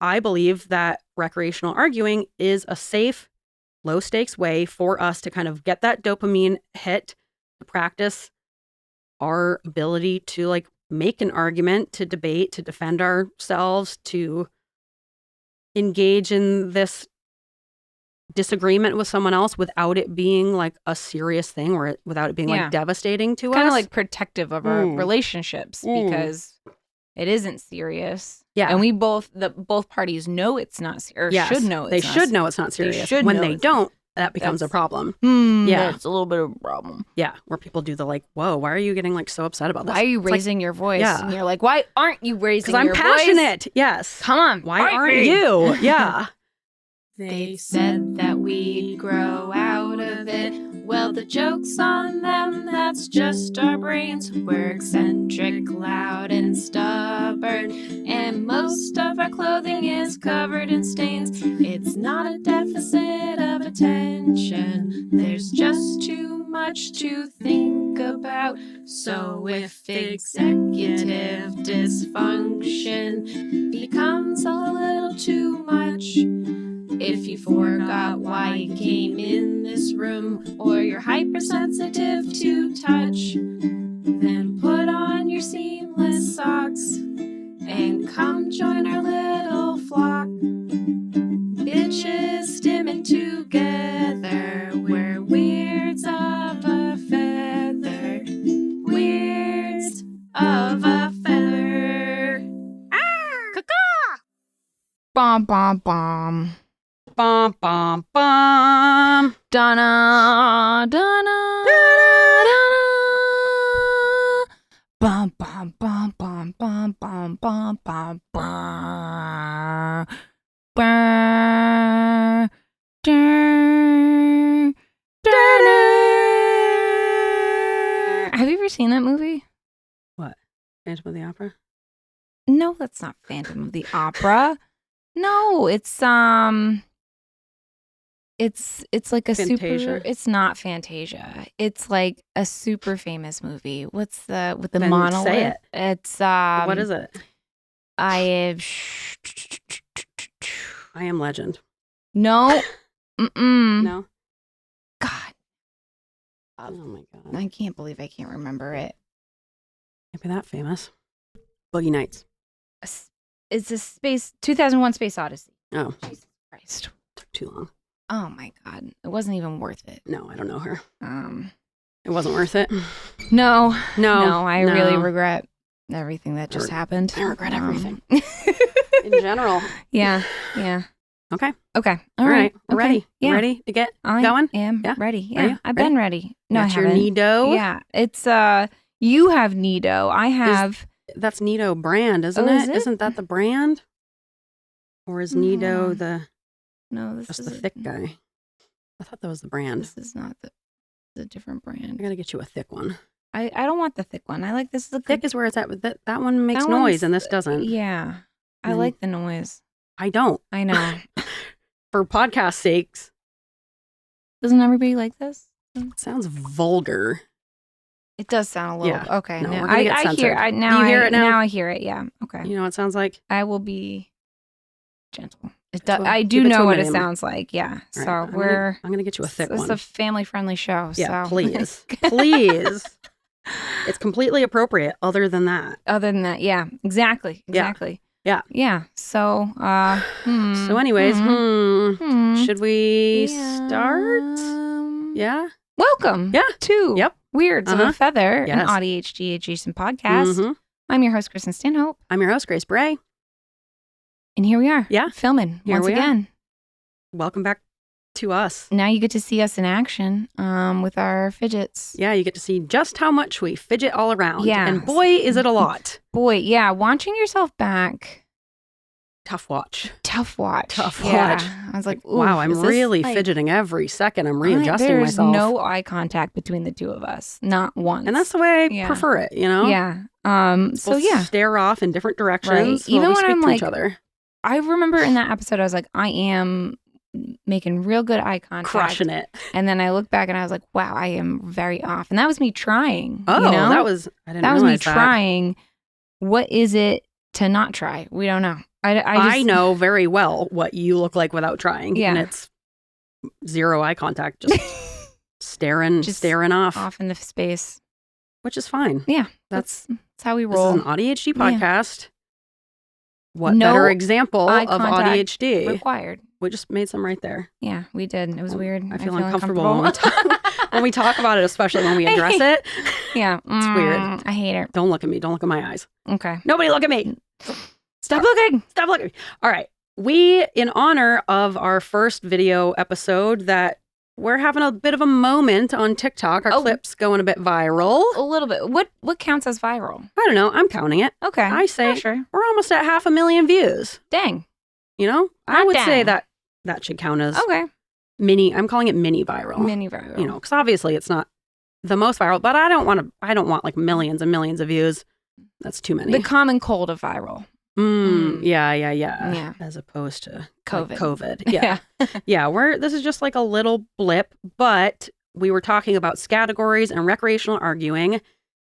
I believe that recreational arguing is a safe, low stakes way for us to kind of get that dopamine hit, to practice our ability to like make an argument, to debate, to defend ourselves, to engage in this disagreement with someone else without it being like a serious thing or without it being like devastating to us. Kind of like protective of our relationships because it isn't serious. Yeah. And we both parties know it's not serious. Yes. Should know they should know it's not serious. When they don't, that becomes a problem. That's a little bit of a problem. Yeah. Where people do the like, whoa, why are you getting like so upset about this? Why are you raising your voice? Yeah. And you're like, why aren't you raising your voice? Because I'm passionate. Yes. Come on. Why aren't you? Yeah. They said that we'd grow out of it. Well, the joke's on them, that's just our brains. We're eccentric, loud, and stubborn. And most of our clothing is covered in stains. It's not a deficit of attention. There's just too much to think about. So if executive dysfunction becomes a little too much, if you forgot why you came in this room, or you're hypersensitive to touch, then put on your seamless socks and come join our little flock. Bitches stimming together, we're weirds of a feather, weirds of a feather. Caw-caw! Bom, bom, bom. Bum, bum, bum. Donna, Donna, Donna. Bum, bum, bum, bum, bum, bum, bum, bum, bum. Bum, dun, dun. Have you ever seen that movie? What? Phantom of the Opera? No, that's not Phantom of the Opera. No, it's like a Fantasia. super. It's not Fantasia. It's like a super famous movie. What's with the Then monolith? say it. It's What is it? I Am Legend. no. Mm-mm. No. God, Oh my god. I can't believe I can't remember it. Can't be that famous. Boogie Nights. It's a 2001 Space Odyssey. Oh, Jesus Christ. took too long. Oh my God. It wasn't even worth it. No, I don't know her. It wasn't worth it. No. No. I really regret everything that just happened. I regret everything. In general. Yeah. Okay. Okay. All right. We're Okay. ready. Yeah. You ready to get I going? am Yeah? ready. Are Yeah. you? I've Ready? been ready. No, I Got your haven't. Nido? Yeah. It's you have Nido. I have That's Nido brand, isn't Oh, it? is it? Isn't that the brand? Or is Nido this just is the thick guy? I thought that was the brand. This is not the different brand. I gotta get you a thick one. I don't want the thick one. I like this is a good, Thick is where it's at. That one makes That noise one's- and this doesn't. Yeah. I Mm. like the noise. I don't. I know. For podcast sakes, Doesn't everybody like this? it sounds vulgar. It does sound a little. Yeah. Okay. No, now we're gonna get I hear. censored. Now You hear it now? Now I hear it. Yeah. Okay. You know what it sounds like? I will be gentle. To a- I keep do it to know a what it minimum. sounds like. Yeah. All So right, I'm gonna get you a thick It's one. a family-friendly show. Yeah, so. please. Please. It's completely appropriate other than that. Other than that, yeah, exactly. Yeah. Yeah. So, So anyways, should we Yeah. start? Yeah? Welcome. Yeah. To Yep. Weirds of a Feather, Yes. an AuDHD-Adjacent podcast. Mhm. I'm your host, Kristen Stanhope. I'm your host, Grace Bray. And here we are. Yeah. Filming Here once we are. again. Welcome back to us. Now you get to see us in action with our fidgets. Yeah, you get to see just how much we fidget all around. Yeah. And boy, is it a lot. Boy, yeah, watching yourself back, Tough watch. tough watch. Tough Yeah. watch. I was like, Wow, I'm is this, really like, fidgeting every second. I'm readjusting there's myself. no eye contact between the two of us. Not once. And that's the way I Yeah. prefer it, you know? Yeah. So Both yeah. stare off in different directions. Right. while Even we when speak I'm to like- each other. I remember in that episode, I was like, I am making real good eye contact. Crushing it. And then I look back and I was like, wow, I am very off. And that was me trying. Oh, you know? that was, I didn't that was me realize that. trying. What is it to not try? We don't know. I just know very well what you look like without trying. Yeah. And it's zero eye contact, just staring off, off into space. which is fine. Yeah, That's how we This roll. is an AuDHD Yeah. podcast. What No better example eye of contact AuDHD? required. We just made some right there. Yeah, we did. It was weird. I feel uncomfortable when we talk about it, especially when we address it. Yeah, It's weird. I hate it. Don't look at me. Don't look at my eyes. Okay, Nobody look at me. stop looking. Stop looking at me. All right. We, in honor of our first video episode that we're having a bit of a moment on TikTok. Our clip's going a bit viral. A little bit. What counts as viral? I don't know. I'm counting it. Okay, I say yeah, sure. we're almost at 500,000 views. Dang. You know? I Not would say dang. that should count as Okay, I'm calling it mini viral. mini viral. You know, because obviously it's not the most viral, but I don't want like millions and millions of views. That's too many. The common cold of viral. Yeah. Yeah. As opposed to COVID. like COVID. Yeah. Yeah. This is just like a little blip, but we were talking about Scattergories and recreational arguing,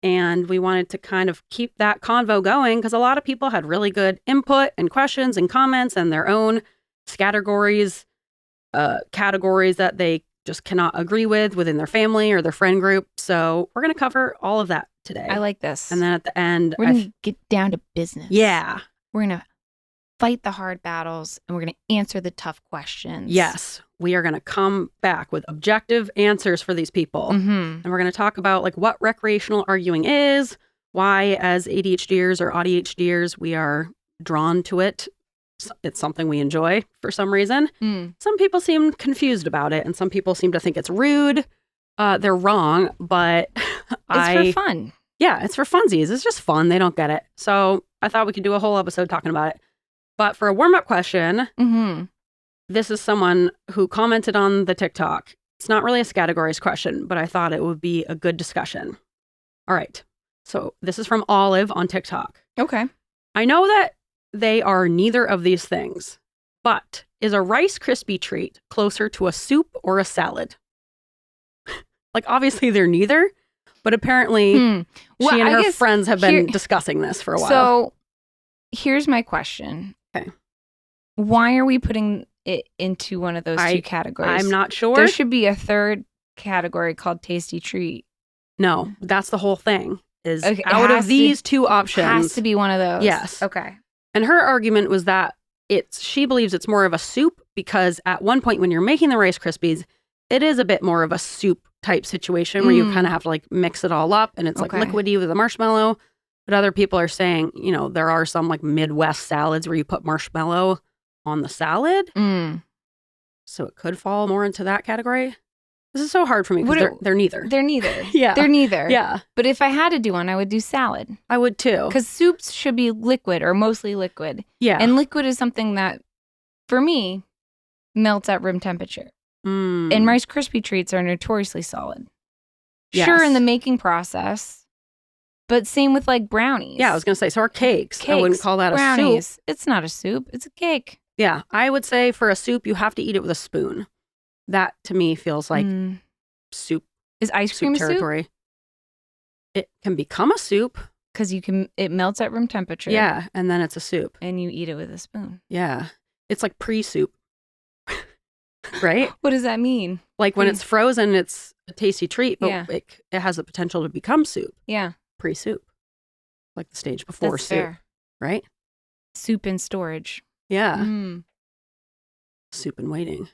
and we wanted to kind of keep that convo going because a lot of people had really good input and questions and comments and their own Scattergories, categories that they just cannot agree with within their family or their friend group. So we're going to cover all of that today. I like this. And then at the end, we're going to get down to business. yeah. We're going to fight the hard battles and we're going to answer the tough questions. Yes. We are going to come back with objective answers for these people. Mm-hmm. And we're going to talk about like what recreational arguing is, why as ADHDers or AuDHDers, we are drawn to it. It's something we enjoy for some reason. Some people seem confused about it and some people seem to think it's rude. They're wrong, but It's for fun. Yeah, it's for funsies. It's just fun. They don't get it. So I thought we could do a whole episode talking about it. But for a warm-up question, this is someone who commented on the TikTok. It's not really a Scattergories question, but I thought it would be a good discussion. All right. So this is from Olive on TikTok. Okay. I know that they are neither of these things, but is a Rice Krispie treat closer to a soup or a salad? Like, obviously they're neither, but apparently she and her friends have been discussing this for a while. So here's my question. Okay. Why are we putting it into one of those two categories? I'm not sure. There should be a third category called tasty treat. No, that's the whole thing. Is Okay, out of these two options. Has to be one of those. Yes. Okay. And her argument was that she believes it's more of a soup because at one point when you're making the Rice Krispies, it is a bit more of a soup type situation where you kind of have to like mix it all up and it's like liquidy with a marshmallow. But other people are saying, you know, there are some like Midwest salads where you put marshmallow on the salad. So it could fall more into that category. This is so hard for me because they're neither. They're neither. Yeah. They're neither. Yeah. But if I had to do one, I would do salad. I would too. Because soups should be liquid or mostly liquid. Yeah. And liquid is something that, for me, melts at room temperature. And Rice Krispie treats are notoriously solid. Yes. Sure, in the making process, but same with like brownies. Yeah, I was going to say, so are cakes. I wouldn't call that brownies. a soup. It's not a soup. It's a cake. Yeah, I would say for a soup, you have to eat it with a spoon. That to me feels like soup. Is ice cream territory. soup? It can become a soup. Because it melts at room temperature. Yeah, and then it's a soup. And you eat it with a spoon. Yeah. It's like pre-soup. Right? What does that mean? Like when it's frozen, it's a tasty treat, but Yeah. it has the potential to become soup. Yeah. Pre-soup. Like the stage before That's soup. fair. Right? Soup in storage. Yeah. Soup in waiting.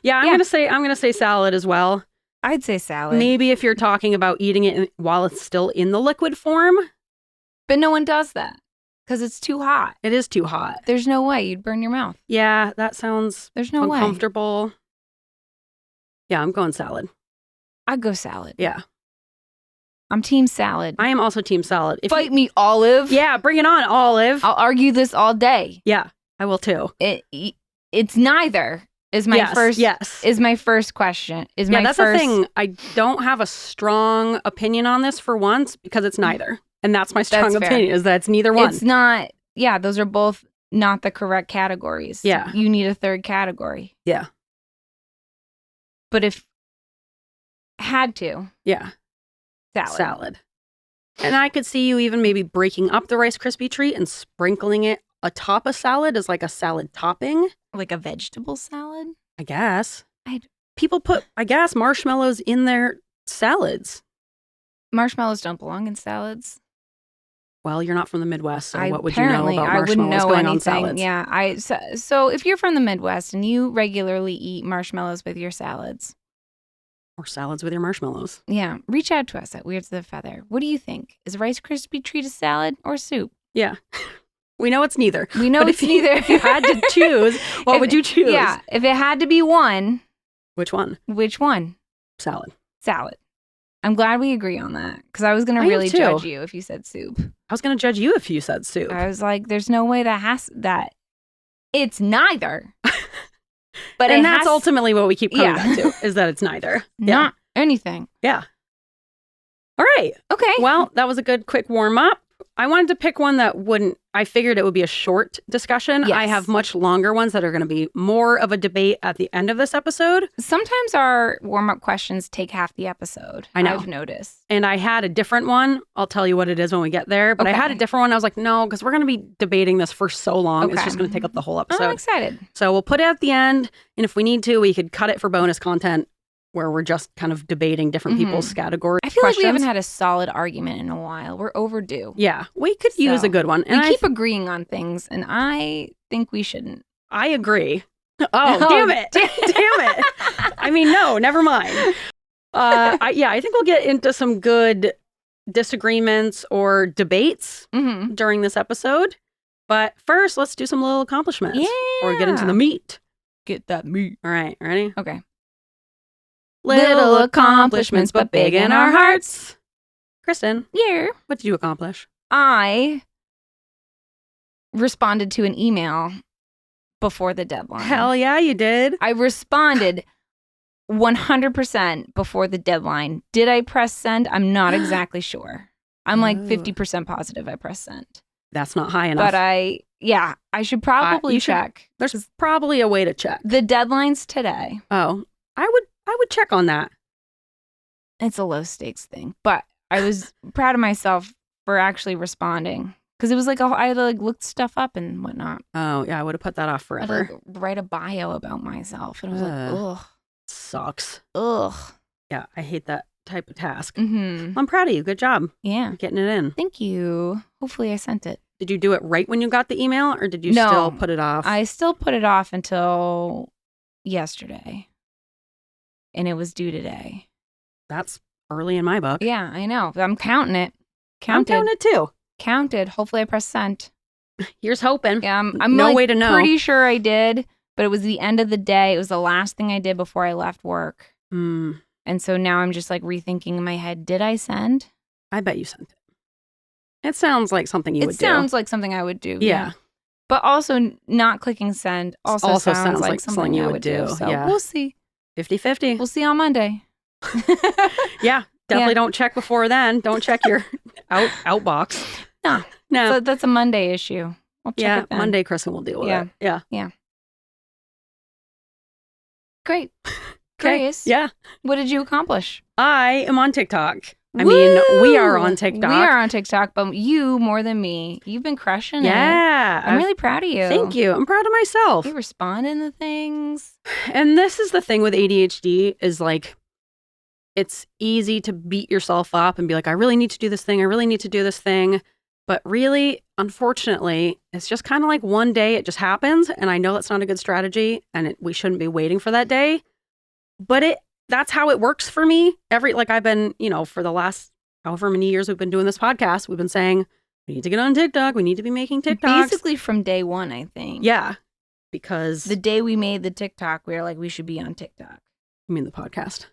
Yeah, I'm gonna say salad as well. I'd say salad. Maybe if you're talking about eating it while it's still in the liquid form. But no one does that because it's too hot. It is too hot. There's no way you'd burn your mouth. Yeah, that sounds There's no way. uncomfortable. Yeah, I'm going salad. I'd go salad. Yeah. I'm team salad. I am also team salad. Fight me, Olive. Yeah, bring it on, Olive. I'll argue this all day. Yeah, I will too. It's neither. Is my first question. That's the thing. I don't have a strong opinion on this for once because it's neither. And that's my strong opinion is that it's neither one. It's not. Yeah, those are both not the correct categories. Yeah. You need a third category. Yeah. But if had to. Yeah. Salad. And I could see you even maybe breaking up the Rice Krispie treat and sprinkling it atop a salad as like a salad topping. Like a vegetable salad? I guess. I'd- People put, I guess, marshmallows in their salads. Marshmallows don't belong in salads. Well, you're not from the Midwest, so what would you know Apparently, about I wouldn't marshmallows know going on anything. salads? Yeah, so if you're from the Midwest and you regularly eat marshmallows with your salads, Or salads with your marshmallows. yeah, reach out to us at Weird to the Feather. What do you think? Is Rice Krispie treat a salad or soup? Yeah. We know it's neither. We know But it's neither. If you had to choose, what would you choose? Yeah, if it had to be one, Which one? which one? Salad. Salad. I'm glad we agree on that because I was going I to am really too. judge you if you said soup. I was going to judge you if you said soup. I was like, there's no way that it's neither. But and it that's has ultimately what we keep coming Yeah. back to, is that it's neither. not anything. Yeah. All right. Okay. Well, that was a good quick warm up. I wanted to pick one that wouldn't, I figured it would be a short discussion. Yes. I have much longer ones that are going to be more of a debate at the end of this episode. Sometimes our warm-up questions take half the episode. I know. I've noticed. And I had a different one. I'll tell you what it is when we get there. But I had a Okay. different one. I was like, no, because we're going to be debating this for so long. It's Okay. just going to take up the whole I'm episode. excited. So we'll put it at the end. And if we need to, we could cut it for bonus content where we're just kind of debating different people's category I feel questions. like we haven't had a solid argument in a while. We're overdue. Yeah, we could use So, a good one. We And keep agreeing on things, and I think we shouldn't. I agree. Oh, damn it. Damn it. I mean, no, never mind. I think we'll get into some good disagreements or debates Mm-hmm. during this episode. But first, let's do some little accomplishments. Yeah. Or get into the meat. Get that meat. All right, ready? Okay. Little accomplishments, but big in our hearts. Kristen, Yeah. what did you accomplish? I responded to an email before the deadline. Hell yeah, you did. I responded 100% before the deadline. Did I press send? I'm not exactly sure. I'm like Oh. 50% positive I pressed send. That's not high enough. But I should probably you should- check. There's probably a way to check. The deadline's today. Oh, I would check on that. It's a low stakes thing, but I was proud of myself for actually responding because it was like I had to like look stuff up and whatnot. Oh, yeah, I would have put that off I had forever. to like, write a bio about myself, and I was like, Sucks. ugh. Yeah, I hate that type of task. Mm-hmm. I'm proud of you. Good job. Yeah. You're getting it in. Thank you. Hopefully, I sent it. Did you do it right when you got the email, or did you No. still put it off? I still put it off until yesterday, and it was due today. That's early in my book. Yeah, I know. I'm counting it. I'm counting it too. Counted. Hopefully, I pressed sent. Here's hoping. Yeah, I'm No like, way to know. pretty sure I did, but it was the end of the day. It was the last thing I did before I left work. Mm, And so now I'm just like rethinking in my head, did I send? I bet you sent it. It sounds like something you It would do. sounds like something I would do. Yeah. But also not clicking send also sounds like something you I would would do. So yeah. we'll see. 50-50. We'll see on Monday. Yeah. Definitely Yeah. don't check before then. Don't check your outbox. No. No. So that's a Monday issue. I'll check Yeah. it then. Monday, Kristen will deal with Yeah. it. Yeah. Great. Okay. Curious. Yeah. What did you accomplish? I am on TikTok. I mean, we are Woo! on TikTok. We are on TikTok, but you more than me. You've been crushing it. Yeah. I'm really proud of you. Thank you. I'm proud of myself. You responding to things. And this is the thing with ADHD is like, it's easy to beat yourself up and be like, I really need to do this thing. I really need to do this thing. But really, unfortunately, it's just kind of like one day it just happens. And I know that's not a good strategy and we shouldn't be waiting for that day. But that's how it works for me. I've been, for the last however many years we've been doing this podcast, we've been saying, we need to get on TikTok. We need to be making TikToks. Basically from day one, I think. Yeah. Because The day we made the TikTok, we were like, we should be on TikTok. I mean the podcast.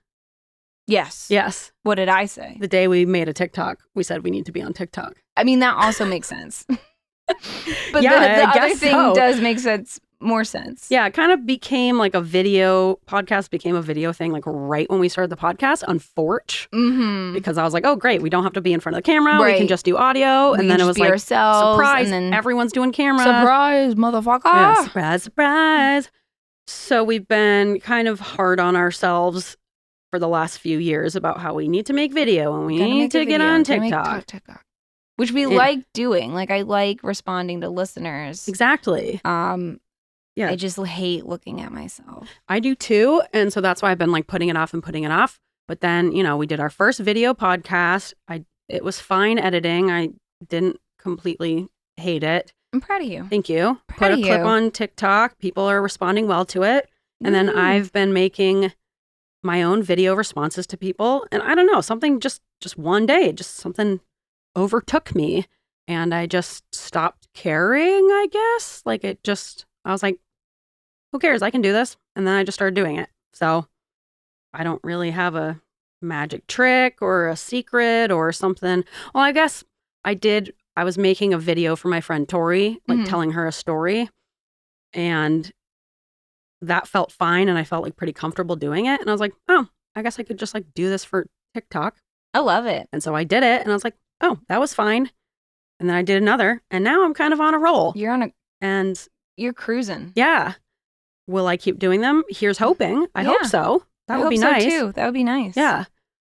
Yes. Yes. What did I say? The day we made a TikTok, we said we need to be on TikTok. I mean, that also makes sense. But Yeah, the I other guess thing so. does make more sense. Yeah, it kind of became like podcast became a video thing like right when we started the podcast on Forge. Mm-hmm. Because I was like, oh, great. We don't have to be in front of the camera. We can Right. just do audio. We And can then it just was be like, ourselves, surprise, and then everyone's doing camera. surprise, motherfucker. Yeah, surprise, surprise. So we've been kind of hard on ourselves for the last few years about how we need to make video and we Gotta need make a to get video. on Gotta make TikTok. Which we Yeah. like doing. Like I like responding to listeners. Exactly. Yeah. I just hate looking at myself. I do too. And so that's why I've been like putting it off and putting it off. But then, we did our first video podcast. It was fine editing. I didn't completely hate it. I'm proud of you. Thank you. Proud Put a of clip you. on TikTok. People are responding well to it. And then I've been making my own video responses to people. And I don't know, something just one day, just something overtook me. And I just stopped caring, I guess. I was like, who cares? I can do this. And then I just started doing it. So I don't really have a magic trick or a secret or something. Well, I guess I did. I was making a video for my friend Tori, like telling her a story. And that felt fine. And I felt like pretty comfortable doing it. And I was like, oh, I guess I could just like do this for TikTok. I love it. And so I did it. And I was like, oh, that was fine. And then I did another. And now I'm kind of on a roll. You're cruising. Yeah. Will I keep doing them? Here's hoping. I hope so. That would be nice. Too. That would be nice. Yeah.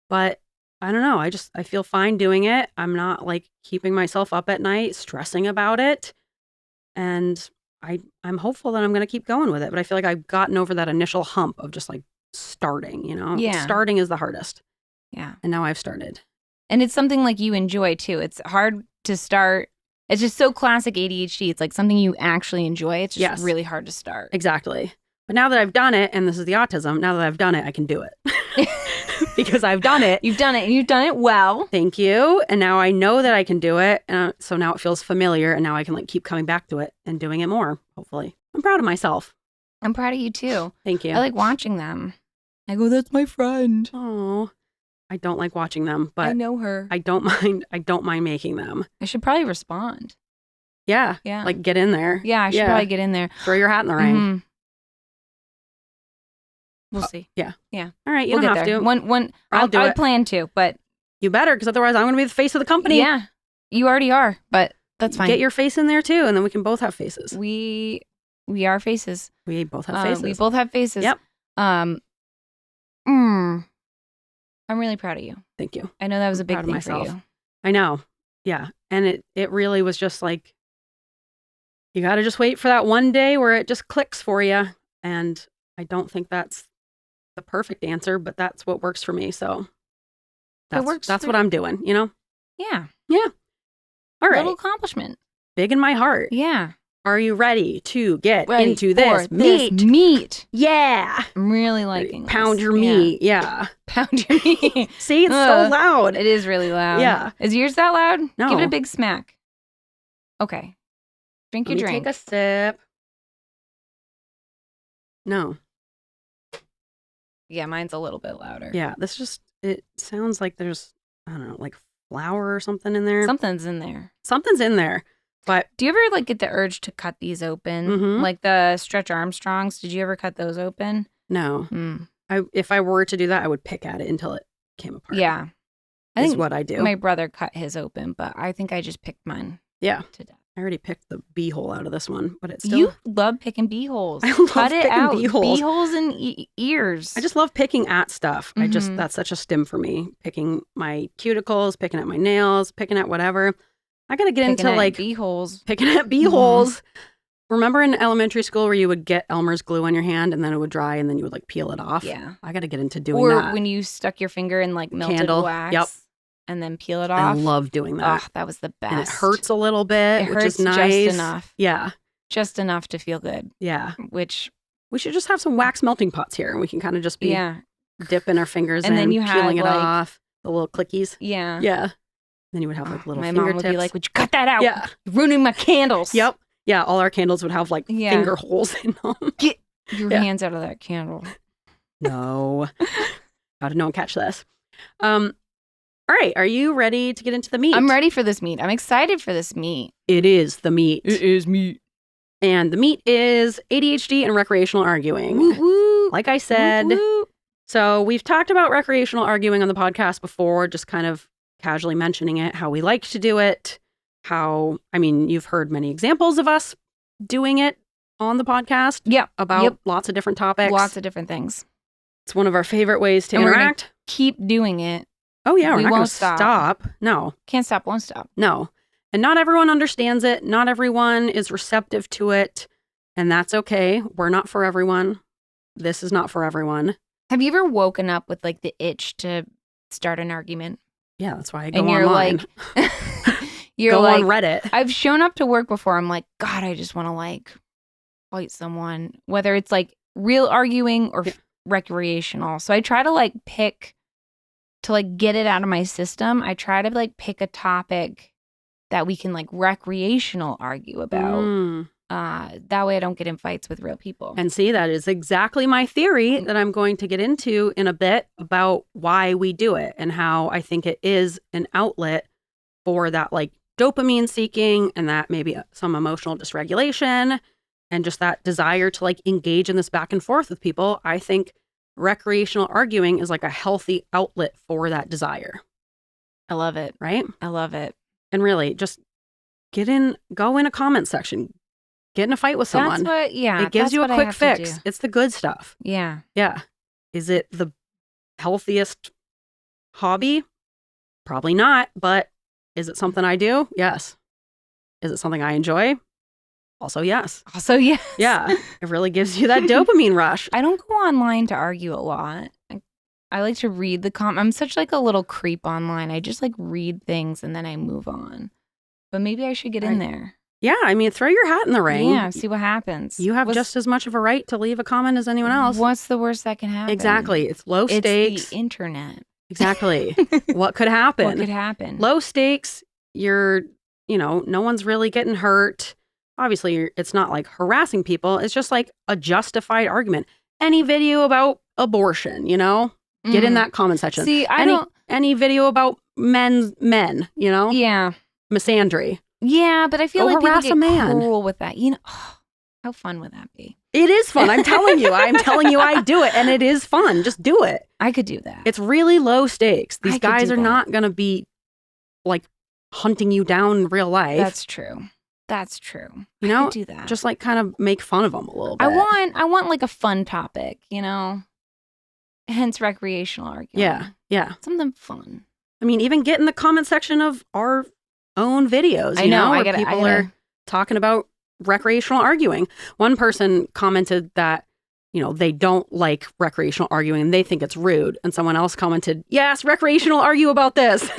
But I don't know. I feel fine doing it. I'm not like keeping myself up at night, stressing about it. And I'm hopeful that I'm going to keep going with it. But I feel like I've gotten over that initial hump of just like starting, Yeah. Starting is the hardest. Yeah. And now I've started. And it's something like you enjoy too. It's hard to start. It's just so classic ADHD. It's like something you actually enjoy. It's just really hard to start. Exactly. But now that I've done it, and this is the autism, now that I've done it, I can do it. Because I've done it. You've done it, and you've done it well. Thank you. And now I know that I can do it. So now it feels familiar, and now I can like keep coming back to it and doing it more, hopefully. I'm proud of myself. I'm proud of you too. Thank you. I like watching them. I go, that's my friend. Oh, I don't like watching them, but I know her. I don't mind making them. I should probably respond. Yeah. Yeah. Like get in there. Yeah, I should probably get in there. Throw your hat in the ring. Mhm. We'll see. Yeah. Yeah. All right. You We'll don't get have there. to. I'll do I it. plan to, but You better, because otherwise I'm going to be the face of the company. yeah, you already are, but that's fine. Get your face in there too, and then we can both have faces. We are faces. We both have faces. We both have faces. Yep. I'm really proud of you. Thank you. I know that was a big Proud of thing for myself. you. I know. Yeah. And it really was just like, you got to just wait for that one day where it just clicks for you. And I don't think that's the perfect answer, but that's what works for me. So that's what I'm doing, Yeah. Yeah. All right. Little accomplishment. Big in my heart. Yeah. Are you ready to get Ready into for this meat? Meat. Yeah. I'm really liking Pound this. your meat. Yeah. Pound your meat. See, it's so loud. It is really loud. Yeah. Is yours that loud? No. Give it a big smack. Okay. Drink your Let me drink. take a sip. No. Yeah, mine's a little bit louder. Yeah, it sounds like there's, I don't know, like flour or something in there. Something's in there. Something's in there. But Do you ever like get the urge to cut these open? Mhm. Like the Stretch Armstrongs. Did you ever cut those open? no, Mm. if I were to do that, I would pick at it until it came apart. Yeah. I is think what I do. my brother cut his open, but I think I just picked mine Yeah, to death. I already picked the bee hole out of this one, but it's still. You love picking bee holes. I love Cut it picking out. bee holes. Bee holes and ears. I just love picking at stuff. Mhm. That's such a stim for me. Picking my cuticles, picking at my nails, picking at whatever. I got to get Picking into at like bee holes. picking at bee Mhm. holes. Remember in elementary school where you would get Elmer's glue on your hand and then it would dry and then you would like peel it off? Yeah. I got to get into doing Or that. when you stuck your finger in like melted Candle. wax. Yep. And then peel it I off. love doing that. Oh, that was the best. And it hurts a little bit, It which hurts is nice. just enough. Yeah. Just enough to feel good. Yeah. Which, We should just have some wax melting pots here and we can kind of just be yeah. dipping our fingers And in, then you peeling had, it like- off, the little clickies. Yeah. Yeah. Then you would have like little My fingertips. mom would be like, would you cut that out? Yeah. You're ruining my candles. Yep. Yeah. All our candles would have like Yeah. finger holes in them. Get your Yeah. hands out of that candle. No. How did no one catch this? All right. Are you ready to get into the meat? I'm ready for this meat. I'm excited for this meat. It is the meat. is meat. And the meat is ADHD and recreational arguing. Woo woo. Like I said, Woo, woo. so we've talked about recreational arguing on the podcast before, just kind of casually mentioning it, how we like to do it, you've heard many examples of us doing it on the podcast Yep. about Yep. lots of different topics. Lots of different things. It's one of our favorite ways to And we're gonna interact. keep doing it. Oh, yeah. We're we not going to won't stop. stop. No. Can't stop, won't stop. No. And not everyone understands it. Not everyone is receptive to it. And that's okay. We're not for everyone. This is not for everyone. Have you ever woken up with like the itch to start an argument? Yeah, that's why I go And you're online. like, you're go like, on Reddit. I've shown up to work before. I'm like, God, I just want to like fight someone, whether it's like real arguing or recreational. So I try to like pick to like get it out of my system. I try to like pick a topic that we can like recreational argue about. Mm. That way I don't get in fights with real people. And see, that is exactly my theory that I'm going to get into in a bit about why we do it and how I think it is an outlet for that like dopamine seeking and that maybe some emotional dysregulation and just that desire to like engage in this back and forth with people. I think recreational arguing is like a healthy outlet for that desire. I love it. Right? I love it. And really just go in a comment section, get in a fight with someone. That's what, yeah. It gives that's you a what I quick have to fix. do. It's the good stuff. Yeah. Yeah. Is it the healthiest hobby? Probably not, but is it something I do? Yes. Is it something I enjoy? Also, yes. Also, yes. Yeah. It really gives you that dopamine rush. I don't go online to argue a lot. I like to read the I'm such like a little creep online. I just like read things and then I move on. But maybe I should get in there. Yeah. I mean, throw your hat in the ring. Yeah, see what happens. You have just as much of a right to leave a comment as anyone else. What's the worst that can happen? Exactly. It's low stakes. It's the internet. Exactly. What could happen? What could happen? Low stakes. No one's really getting hurt. Obviously, it's not like harassing people. It's just like a justified argument. Any video about abortion, get in that comment section. See, any video about men, Yeah. misandry. Yeah, but I feel Go like people harass get a man. cruel with that. How fun would that be? It is fun. I'm telling you. I do it, and it is fun. Just do it. I could do that. It's really low stakes. These I could guys do are that. not going to be like hunting you down in real life. That's true. That's true. You I know, could do that. just like kind of make fun of them a little bit. I want like a fun topic, hence recreational arguing. Yeah. Something fun. I mean, even get in the comment section of our own videos, I know, where I gotta- people are talking about recreational arguing. One person commented that, they don't like recreational arguing and they think it's rude. And someone else commented, yes, recreational argue about this.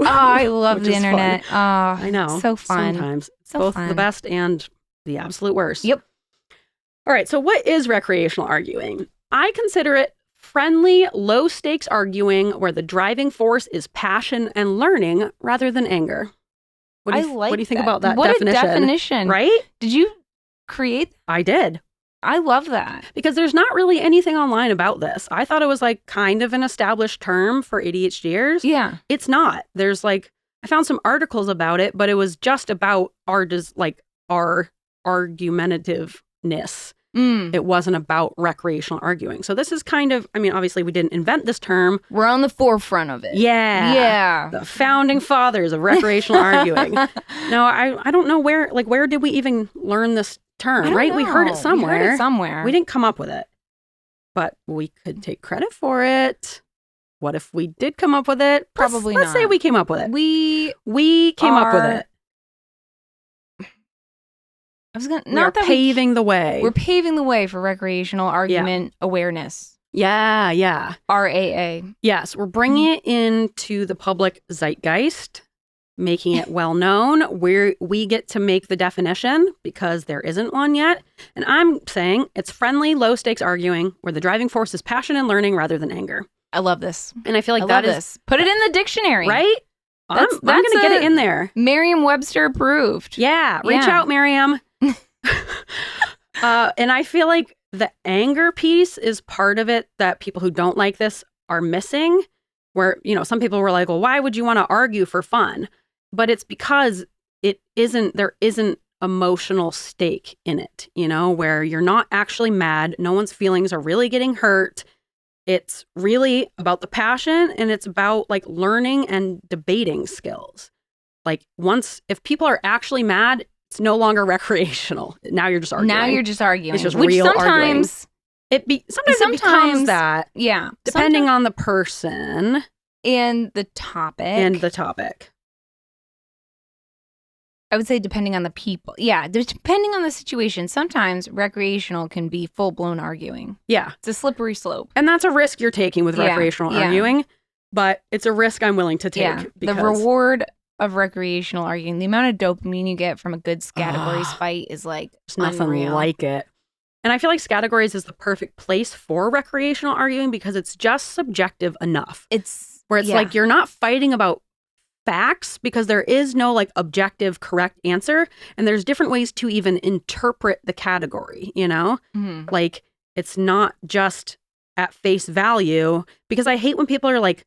I love Which the is internet. fun. Oh, I know. so fun. Sometimes. So Both fun. the best and the absolute worst. Yep. All right. So what is recreational arguing? I consider it friendly, low stakes arguing where the driving force is passion and learning rather than anger. What do you think about that what definition? A definition. Right? Did you create? I did. I love that. Because there's not really anything online about this. I thought it was like kind of an established term for ADHDers. Yeah. It's not. There's like, I found some articles about it, but it was just about our argumentativeness. It wasn't about recreational arguing. So this is kind of, obviously we didn't invent this term. We're on the forefront of it. Yeah. Yeah. The founding fathers of recreational arguing. No, I don't know where did we even learn this term, right? We heard it somewhere. We didn't come up with it. But we could take credit for it. What if we did come up with it? Probably Let's say not. we came up with it. We came up with it. We're paving the way. We're paving the way for recreational argument awareness. Yeah. RAA. Yes, we're bringing it into the public zeitgeist, making it well known. We get to make the definition because there isn't one yet. And I'm saying it's friendly, low stakes arguing where the driving force is passion and learning rather than anger. I love this. And I feel like I love this. Put it in the dictionary. Right? I'm going to get it in there. Merriam-Webster approved. Yeah. Reach out, Merriam. And I feel like the anger piece is part of it that people who don't like this are missing, where, some people were like, well, why would you want to argue for fun? But it's because there isn't emotional stake in it, where you're not actually mad. No one's feelings are really getting hurt. It's really about the passion and it's about like learning and debating skills. Like if people are actually mad, it's no longer recreational. Now you're just arguing. Now you're just arguing. It's just which real sometimes arguing. Sometimes it becomes that. Yeah. Depending on the person. And the topic. I would say depending on the people. Yeah, depending on the situation. Sometimes recreational can be full-blown arguing. Yeah. It's a slippery slope. And that's a risk you're taking with recreational arguing, but it's a risk I'm willing to take. Yeah. The reward of recreational arguing, the amount of dopamine you get from a good Scattergories fight is like there's nothing unreal. like it. And I feel like Scattergories is the perfect place for recreational arguing because it's just subjective enough. It's where it's like you're not fighting about facts because there is no like objective correct answer, and there's different ways to even interpret the category, you know? Mm-hmm. Like it's not just at face value, because I hate when people are like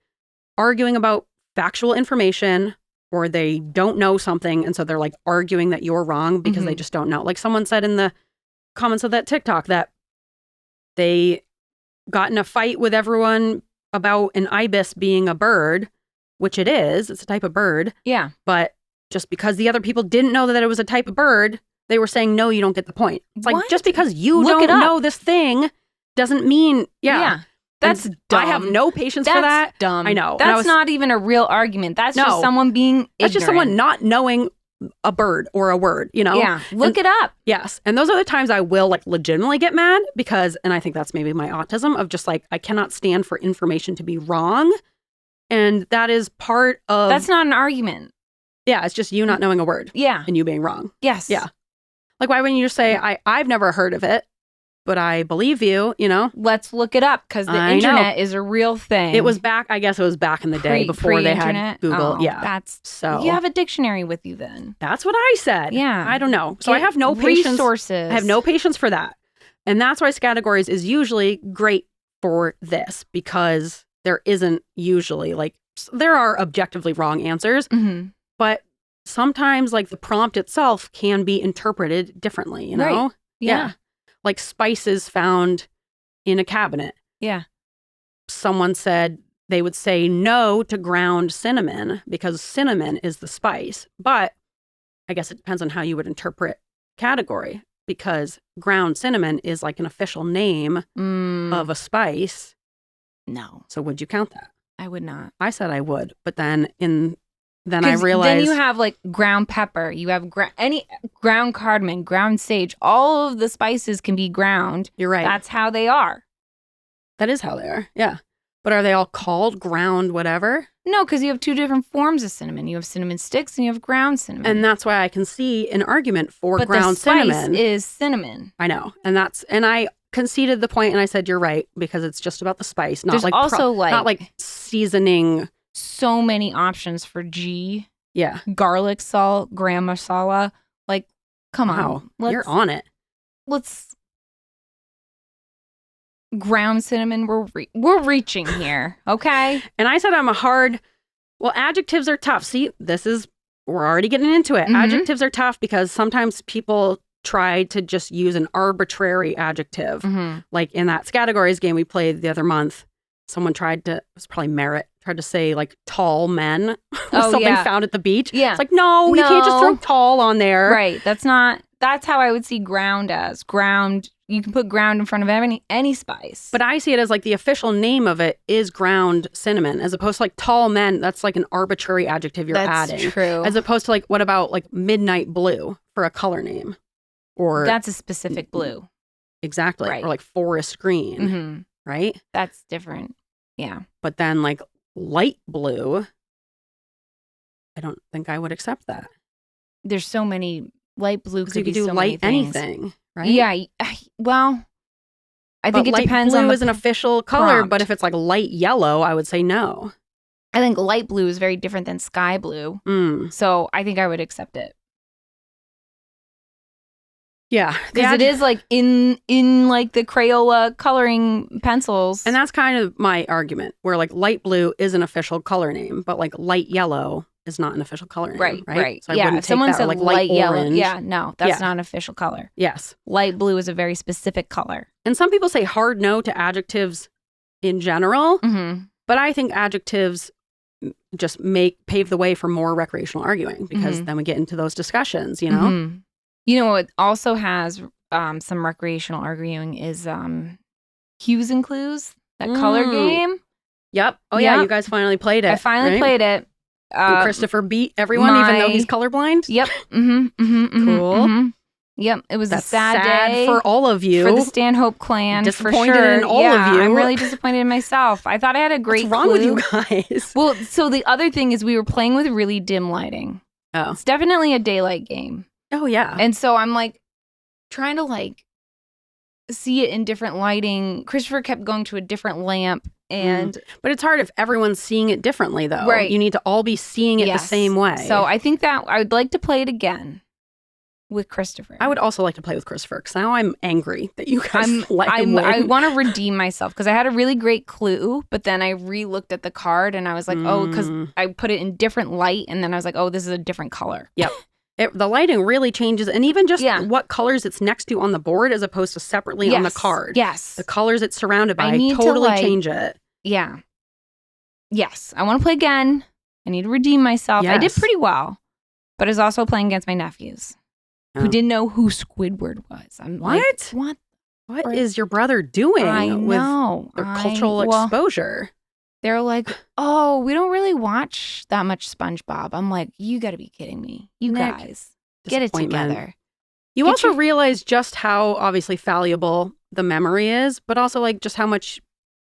arguing about factual information or they don't know something and so they're like arguing that you're wrong because they just don't know. Like someone said in the comments of that TikTok that they got in a fight with everyone about an ibis being a bird, which it is. It's a type of bird. Yeah. But just because the other people didn't know that it was a type of bird, they were saying, no, you don't get the point. It's like, just because you don't know this thing doesn't mean, That's dumb. I have no patience for that. That's dumb. I know. That's not even a real argument. That's just someone being ignorant. That's just someone not knowing a bird or a word, you know? Yeah. Look it up. Yes. And those are the times I will like legitimately get mad because, and I think that's maybe my autism of just like, I cannot stand for information to be wrong. And that is part of... That's not an argument. Yeah. It's just you not knowing a word. Yeah. And you being wrong. Yes. Yeah. Like why wouldn't you just say, I've never heard of it, but I believe you, you know? Let's look it up because the internet is a real thing. It was back, I guess it was back in the day before they had Google. So you have a dictionary with you then. That's what I said. Yeah. I don't know. So I have no patience. Resources. I have no patience for that. And that's why Scattergories is usually great for this because there isn't usually like, there are objectively wrong answers, but sometimes like the prompt itself can be interpreted differently, you know? Right. Yeah. Like spices found in a cabinet. Yeah. Someone said they would say no to ground cinnamon because cinnamon is the spice. But I guess it depends on how you would interpret category because ground cinnamon is like an official name of a spice. No. So would you count that? I would not. I said I would, but then I realized... Then you have like ground pepper, you have any ground cardamom, ground sage. All of the spices can be ground. You're right. That's how they are. That is how they are, yeah. But are they all called ground whatever? No, because you have two different forms of cinnamon. You have cinnamon sticks and you have ground cinnamon. And that's why I can see an argument for but ground cinnamon. But the spice is cinnamon. I know. And I conceded the point and I said, you're right, because it's just about the spice, not There's like also not like seasoning. So many options for G. Yeah. Garlic salt, gram masala. Like, come on. You're on it. Let's ground cinnamon. We're reaching here. Okay. And I said adjectives are tough. See, we're already getting into it. Adjectives are tough because sometimes people try to just use an arbitrary adjective. Like in that Scattergories game we played the other month, someone tried to say like tall men something found at the beach. Yeah. It's like, no, you can't just throw tall on there. Right. That's how I would see ground as. Ground, you can put ground in front of any spice. But I see it as like the official name of it is ground cinnamon, as opposed to like tall men. That's like an arbitrary adjective you're adding. That's true. As opposed to like, what about like midnight blue for a color name? Or that's a specific blue. Exactly. Right. Or like forest green. Right? That's different. Yeah. But then like light blue, I don't think I would accept that. There's so many light blue could be do so light many things. Anything, right? Yeah. Well, I think it depends on light blue the is an official color, prompt. but if it's like light yellow, I would say no. I think light blue is very different than sky blue. So I think I would accept it. Yeah, because it is like in like the Crayola coloring pencils, and that's kind of my argument. Where like light blue is an official color name, but like light yellow is not an official color name, right? So if someone said like light yellow, that's not an official color. Yes, light blue is a very specific color. And some people say hard no to adjectives in general, but I think adjectives just pave the way for more recreational arguing because then we get into those discussions, you know. You know what also has some recreational arguing is Hues and Clues, that color game. Yep. Oh yeah, Yep. you guys finally played it. I finally right? played it. And Christopher beat everyone, even though he's colorblind. Yep. Cool. Yep. It was That's a sad day for all of you. for the Stanhope clan. Disappointed for sure. in all of you. I'm really disappointed in myself. I thought I had a great What's wrong clue. with you guys? Well, so the other thing is we were playing with really dim lighting. Oh. It's definitely a daylight game. Oh yeah. And so I'm like trying to like see it in different lighting. Christopher kept going to a different lamp and but it's hard if everyone's seeing it differently though. Right. You need to all be seeing it the same way. So I think that I would like to play it again with Christopher. I would also like to play with Christopher because now I'm angry that you guys let him win. I want to redeem myself because I had a really great clue, but then I re-looked at the card and I was like, oh, because I put it in different light and then I was like, oh, this is a different color. Yep. The lighting really changes, and even just what colors it's next to on the board as opposed to separately on the card. Yes. The colors it's surrounded by need totally to, change it. Yeah. Yes. I want to play again. I need to redeem myself. Yes. I did pretty well, but I was also playing against my nephews who didn't know who Squidward was. I'm what? Like, what is your brother doing with their cultural exposure? They're like, oh, we don't really watch that much SpongeBob. I'm like, you got to be kidding me. You Nick, guys, get it together. You also realize just how obviously fallible the memory is, but also like just how much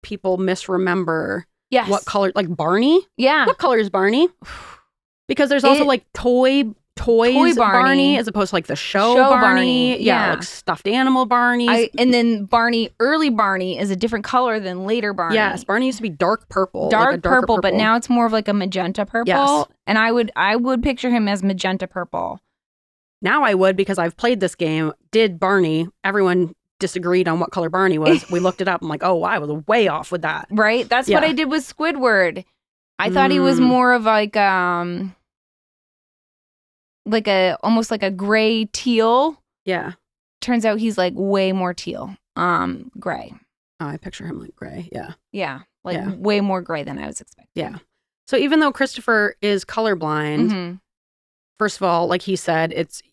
people misremember what color, like Barney. Yeah. What color is Barney? Because there's also like toys Barney as opposed to like the show Barney. Yeah, like stuffed animal Barneys. And then early Barney is a different color than later Barney. Yes, Barney used to be dark purple. Dark purple, but now it's more of like a magenta purple. Yes. And I would picture him as magenta purple. Now I would, because I've played this game. Did Barney, everyone disagreed on what color Barney was. We looked it up. I'm like, oh, I was way off with that. Right? That's what I did with Squidward. I thought he was more of like almost like a gray teal. Yeah. Turns out he's like way more teal. Gray. Oh, I picture him like gray. Yeah. Yeah. Way more gray than I was expecting. Yeah. So even though Christopher is colorblind, first of all, like he said, it's,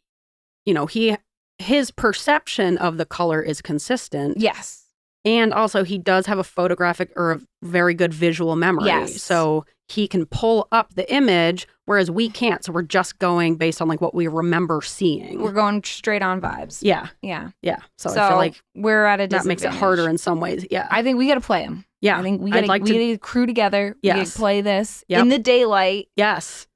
his perception of the color is consistent. Yes. And also he does have a photographic or a very good visual memory. Yes. So he can pull up the image, whereas we can't. So we're just going based on like what we remember seeing. We're going straight on vibes. Yeah. Yeah. Yeah. So I feel like we're at a disadvantage. That makes it harder in some ways. Yeah. I think we got to play him. Yeah. I think we got to crew together. Yes. We got to play this in the daylight. Yes.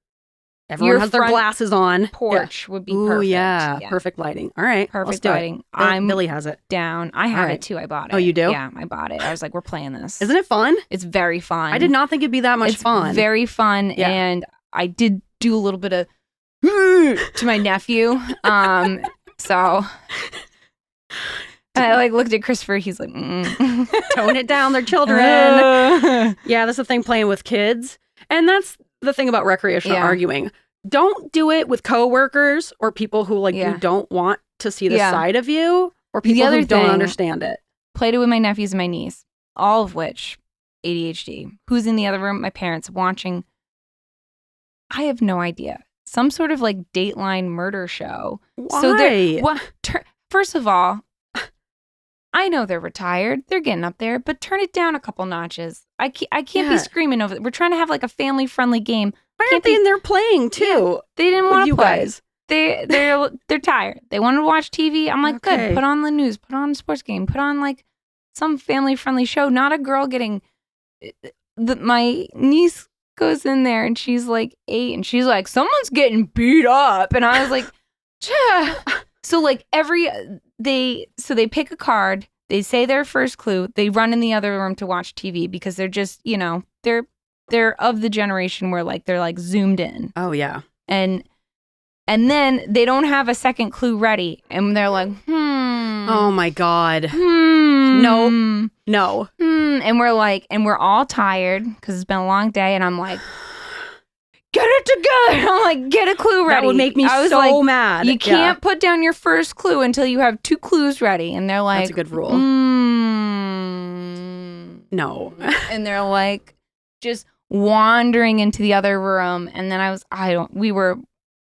Everyone has their glasses on. Porch would be perfect. Ooh, yeah. Perfect lighting. All right. Perfect lighting. Billy has it. Down. I have it too. I bought it. Oh, you do? Yeah, I bought it. I was like, we're playing this. Isn't it fun? It's very fun. I did not think it'd be that much fun. Very fun. Yeah. And I did do a little bit of to my nephew. So I looked at Christopher. He's like, tone it down. They're children. Yeah, that's the thing playing with kids. And that's the thing about recreational arguing. Don't do it with coworkers or people who you don't want to see the side of you, or people who don't understand it. Played it with my nephews and my niece, all of which ADHD. Who's in the other room? My parents watching. I have no idea. Some sort of Dateline murder show. Why? First of all, I know they're retired. They're getting up there, but turn it down a couple notches. I can't be screaming over it. We're trying to have a family-friendly game. Why aren't they in there playing too? Yeah, they didn't want to play. Guys. They're tired. They want to watch TV. I'm like, okay. Good. Put on the news. Put on a sports game. Put on some family-friendly show. Not a girl getting. My niece goes in there and she's 8 and she's like, someone's getting beat up, and I was like, so they pick a card. They say their first clue. They run in the other room to watch TV because they're just they're of the generation where they're zoomed in. Oh yeah. And then they don't have a second clue ready, and they're like, oh my God. No. And we're all tired because it's been a long day, and I'm like, get it together. I'm like, get a clue ready. That would make me so mad. You can't put down your first clue until you have 2 clues ready. And they're like, that's a good rule. No. And they're just wandering into the other room. And then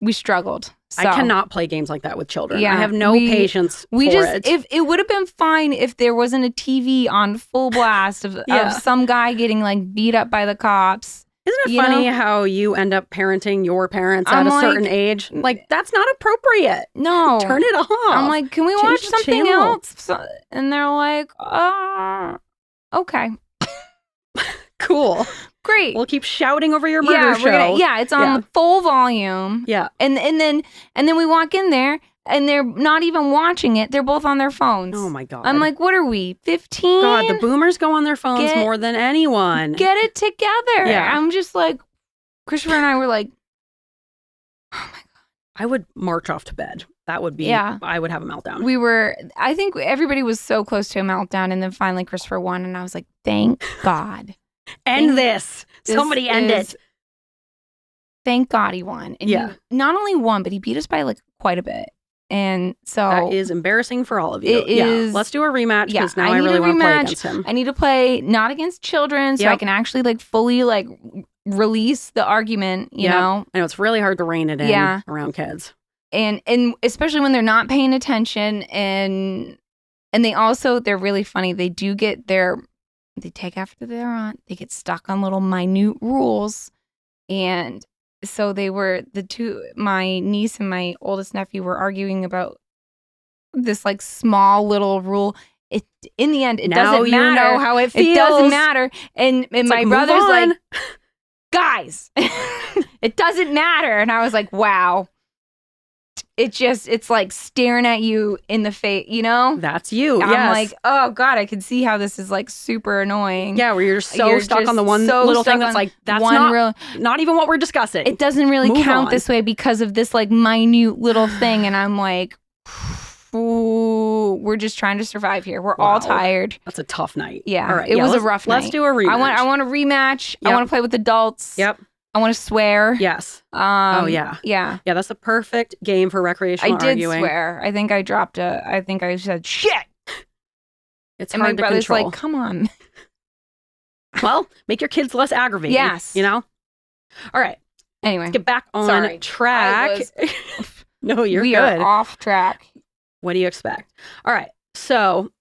we struggled. So, I cannot play games like that with children. Yeah, I have no patience for it. If it would have been fine if there wasn't a TV on full blast of some guy getting like beat up by the cops. Isn't it funny how you end up parenting your parents at a certain age? Like, that's not appropriate. No. Turn it off. I'm like, can we watch something else? And they're like, okay. Cool. Great. We'll keep shouting over your murder show. It's on full volume. Yeah. And then we walk in there and they're not even watching it. They're both on their phones. Oh my God. I'm like, what are we, 15? God, the boomers go on their phones more than anyone. Get it together. Yeah. I'm just like, Christopher and I were like, oh my God. I would march off to bed. That would be, I would have a meltdown. I think everybody was so close to a meltdown. And then finally Christopher won. And I was like, thank God. End this. Somebody end it. Thank God he won. And he not only won, but he beat us by like quite a bit. And so that is embarrassing for all of you. It is. Let's do a rematch because now I really want to play against him. I need to play not against children so I can actually like fully like release the argument, you know? I know it's really hard to rein it in around kids. And especially when they're not paying attention and they're really funny. They do get they take after their aunt. They get stuck on little minute rules. And so my niece and my oldest nephew were arguing about this like small little rule. In the end, it doesn't matter. You know how it feels. It doesn't matter. And my brother's like, guys, it doesn't matter. And I was like, wow. It's like staring at you in the face, you know? That's you. I'm like, oh God, I can see how this is like super annoying. Yeah, where you're stuck on the one little thing that's like, that's not even what we're discussing. It doesn't really count this way because of this like minute little thing. And I'm like, ooh, we're just trying to survive here. We're all tired. That's a tough night. Yeah, all right, it was a rough night. Let's do a rematch. I want a rematch. Yep. I want to play with adults. Yep. I want to swear. Yes. Yeah. Yeah, that's a perfect game for recreational arguing. I did swear. I think I said shit. It's hard to control. Like, come on. Well, make your kids less aggravated. Yes. You know? All right. Anyway. Let's get back on track. No, you're good. We are off track. What do you expect? All right. So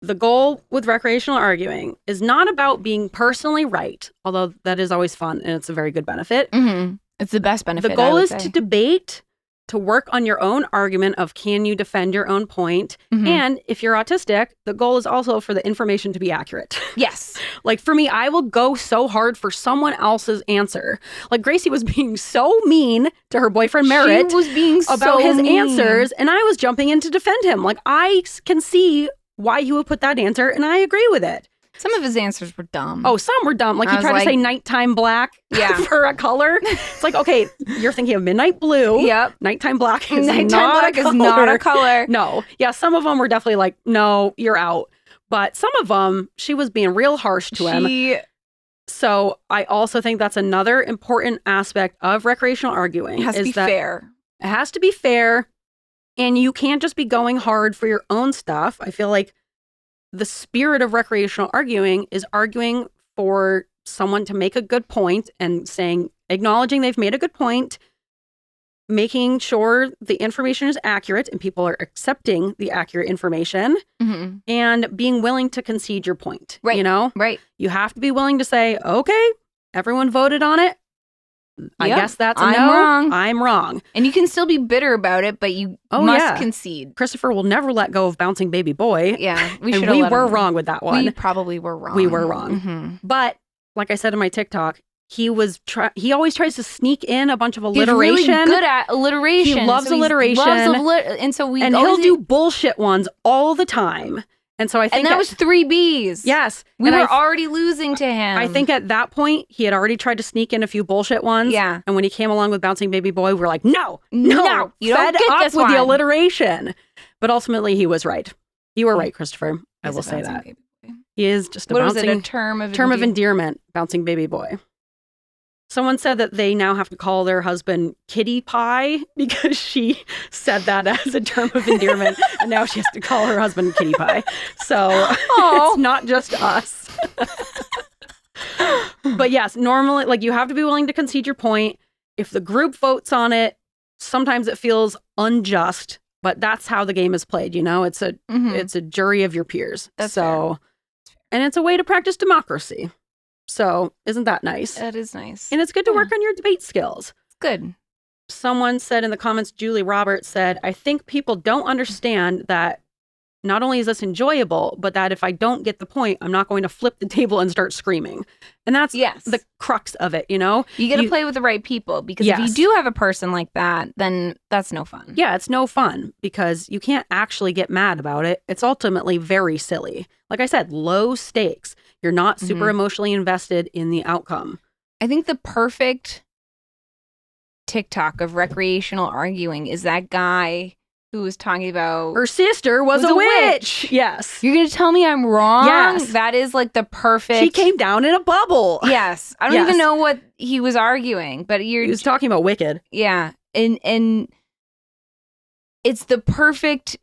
the goal with recreational arguing is not about being personally right, although that is always fun and it's a very good benefit. Mm-hmm. It's the best benefit. The goal is to debate, to work on your own argument of can you defend your own point. Mm-hmm. And if you're autistic, the goal is also for the information to be accurate. Yes. Like for me, I will go so hard for someone else's answer. Like Gracie was being so mean to her boyfriend Merritt. She was being about his mean. answers, and I was jumping in to defend him. Like I can see why you would put that answer, and I agree with it. Some of his answers were dumb. Oh, some were dumb. Like he tried to say nighttime black for a color. It's like, okay, you're thinking of midnight blue. Yep. Nighttime black is is not a color. No. Yeah, some of them were definitely like, no, you're out. But some of them, she was being real harsh to him. So I also think that's another important aspect of recreational arguing. It has to be fair. It has to be fair. And you can't just be going hard for your own stuff. I feel like the spirit of recreational arguing is arguing for someone to make a good point and acknowledging they've made a good point, making sure the information is accurate and people are accepting the accurate information, mm-hmm. and being willing to concede your point. Right. You know? Right. You have to be willing to say, okay, everyone voted on it. I guess that's a no. Wrong. I'm wrong. And you can still be bitter about it, but you must concede. Christopher will never let go of Bouncing Baby Boy. Yeah, we were wrong with that one. We probably were wrong. We were wrong. Mm-hmm. But like I said in my TikTok, he always tries to sneak in a bunch of alliteration. He's really good at alliteration. He loves alliteration. And he'll do bullshit ones all the time. And so I think that was 3 Bs. Yes. We were already losing to him. I think at that point, he had already tried to sneak in a few bullshit ones. Yeah. And when he came along with Bouncing Baby Boy, we were like, no, you don't get this with the alliteration. But ultimately, he was right. You were right, Christopher. I will say that. He is just a term of endearment, Bouncing Baby Boy. Someone said that they now have to call their husband Kitty Pie because she said that as a term of endearment, and now she has to call her husband Kitty Pie. So it's not just us. But yes, normally, like you have to be willing to concede your point. If the group votes on it, sometimes it feels unjust, but that's how the game is played. It's a jury of your peers. That's so, and it's a way to practice democracy. So isn't that nice? That is nice. And it's good to work on your debate skills. It's good. Someone said in the comments, Julie Roberts said, I think people don't understand that not only is this enjoyable, but that if I don't get the point, I'm not going to flip the table and start screaming. And that's the crux of it, You got to play with the right people, because if you do have a person like that, then that's no fun. Yeah, it's no fun because you can't actually get mad about it. It's ultimately very silly. Like I said, low stakes. You're not super emotionally invested in the outcome. I think the perfect TikTok of recreational arguing is that guy who was talking about her sister was a witch. Yes. You're going to tell me I'm wrong? Yes. That is like the perfect. She came down in a bubble. Yes. I don't even know what he was arguing, but he was talking about Wicked. Yeah. And it's the perfect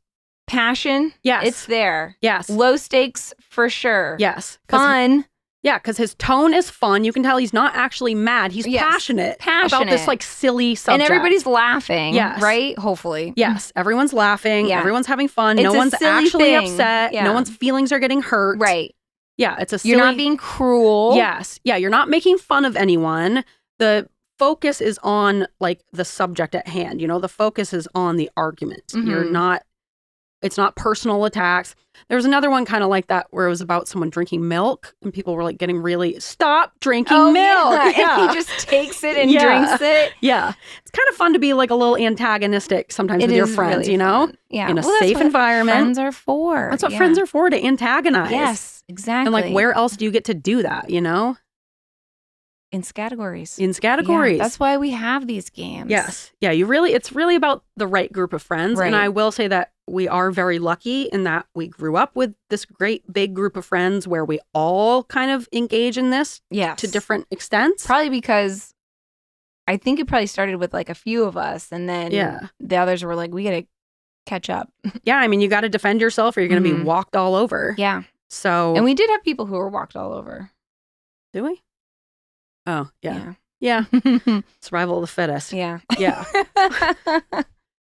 passion. Yes. It's there. Yes. Low stakes for sure. Yes. Fun. Yeah, because his tone is fun. You can tell he's not actually mad. He's passionate about this like silly subject. And everybody's laughing, yes. right? Hopefully. Yes, everyone's laughing. Yeah. Everyone's having fun. It's no one's actually thing. upset. Yeah. No one's feelings are getting hurt. Right. Yeah, it's a silly... You're not being cruel. Yes. Yeah, you're not making fun of anyone. The focus is on like the subject at hand. The focus is on the argument. You're not... It's not personal attacks. There was another one kind of like that where it was about someone drinking milk and people were like getting really, stop drinking milk. Yeah. And he just takes it and drinks it. Yeah. It's kind of fun to be like a little antagonistic sometimes with your friends, really fun. Yeah. In a safe environment. Friends are for. That's what friends are for, to antagonize. Yes, exactly. And like, where else do you get to do that, In Scattergories. Yeah, that's why we have these games. Yes. Yeah, it's really about the right group of friends. Right. And I will say that we are very lucky in that we grew up with this great big group of friends where we all kind of engage in this to different extents. Probably because I think it probably started with like a few of us, and then the others were like, we got to catch up. Yeah, I mean, you got to defend yourself or you're going to be walked all over. Yeah. So. And we did have people who were walked all over. Do we? Oh, yeah. Yeah. Survival of the fittest. Yeah. Yeah.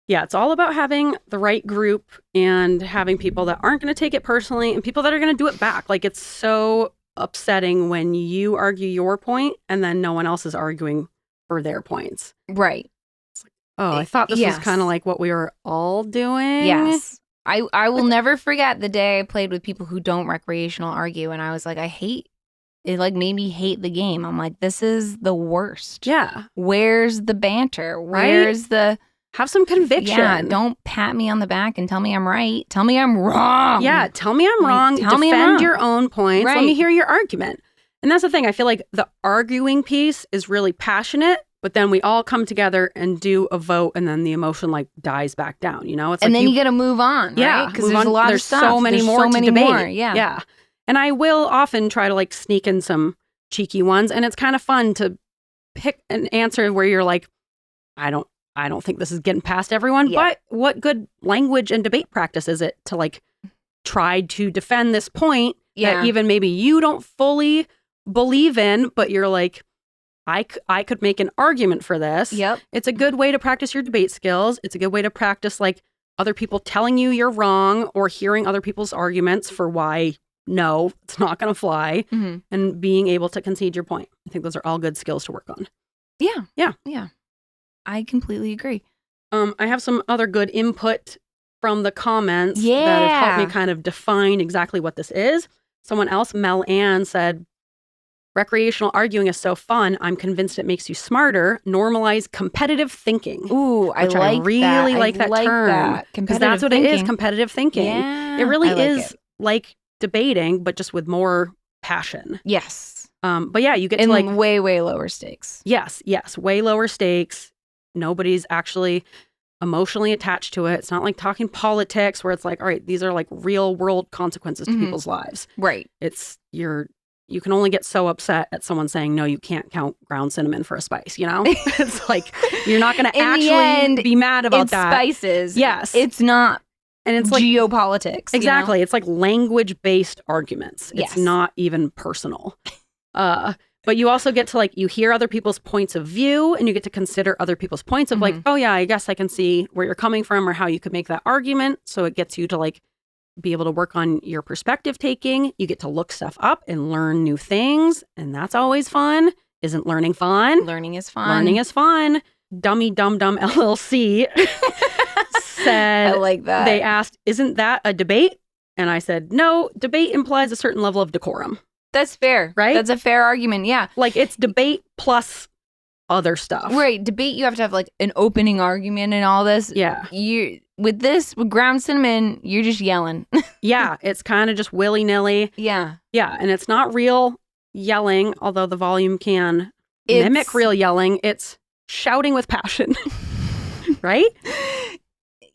Yeah, it's all about having the right group and having people that aren't going to take it personally and people that are going to do it back. Like, it's so upsetting when you argue your point and then no one else is arguing for their points. Right. It's like, oh, I thought this was kind of like what we were all doing. Yes. I will never forget the day I played with people who don't recreational argue, and I was like, it like made me hate the game. I'm like, this is the worst. Yeah. Where's the banter? Where's the... Have some conviction. Yeah, don't pat me on the back and tell me I'm right. Tell me I'm wrong. Yeah, tell me I'm wrong. Defend your own points. Right. Let me hear your argument. And that's the thing. I feel like the arguing piece is really passionate, but then we all come together and do a vote, and then the emotion like dies back down. It's and like then you got to move on. Yeah, because there's a lot of stuff. So many more to debate. More, yeah. And I will often try to like sneak in some cheeky ones, and it's kind of fun to pick an answer where you're like, I don't think this is getting past everyone, but what good language and debate practice is it to like try to defend this point that even maybe you don't fully believe in, but you're like, I could make an argument for this. Yep. It's a good way to practice your debate skills. It's a good way to practice like other people telling you you're wrong or hearing other people's arguments for why no, it's not going to fly, and being able to concede your point. I think those are all good skills to work on. Yeah. Yeah. Yeah. I completely agree. I have some other good input from the comments that have helped me kind of define exactly what this is. Someone else, Mel Ann, said, recreational arguing is so fun. I'm convinced it makes you smarter. Normalize competitive thinking. Ooh, I really like that term. Because that's what it is, competitive thinking. Yeah, it really is like debating, but just with more passion. Yes. But yeah, you get to like way lower stakes. Yes, way lower stakes. Nobody's actually emotionally attached to it. It's not like talking politics where it's like, all right, these are like real world consequences to people's lives. Right. It's you can only get so upset at someone saying, no, you can't count ground cinnamon for a spice, It's like, you're not going to actually be mad about that. Spices. Yes. It's not. And it's like geopolitics. Exactly. It's like language-based arguments. It's not even personal. But you also get to like, you hear other people's points of view and you get to consider other people's points of like, oh yeah, I guess I can see where you're coming from or how you could make that argument. So it gets you to like be able to work on your perspective taking. You get to look stuff up and learn new things. And that's always fun. Isn't learning fun? Learning is fun. Learning is fun. Dummy Dum Dum LLC said, I like that. They asked, isn't that a debate? And I said, no, debate implies a certain level of decorum. That's fair. Right? That's a fair argument. Yeah. Like it's debate plus other stuff. Right. Debate, you have to have like an opening argument and all this. Yeah. With ground cinnamon, you're just yelling. Yeah. It's kind of just willy-nilly. Yeah. Yeah. And it's not real yelling, although the volume can mimic real yelling. It's shouting with passion. Right?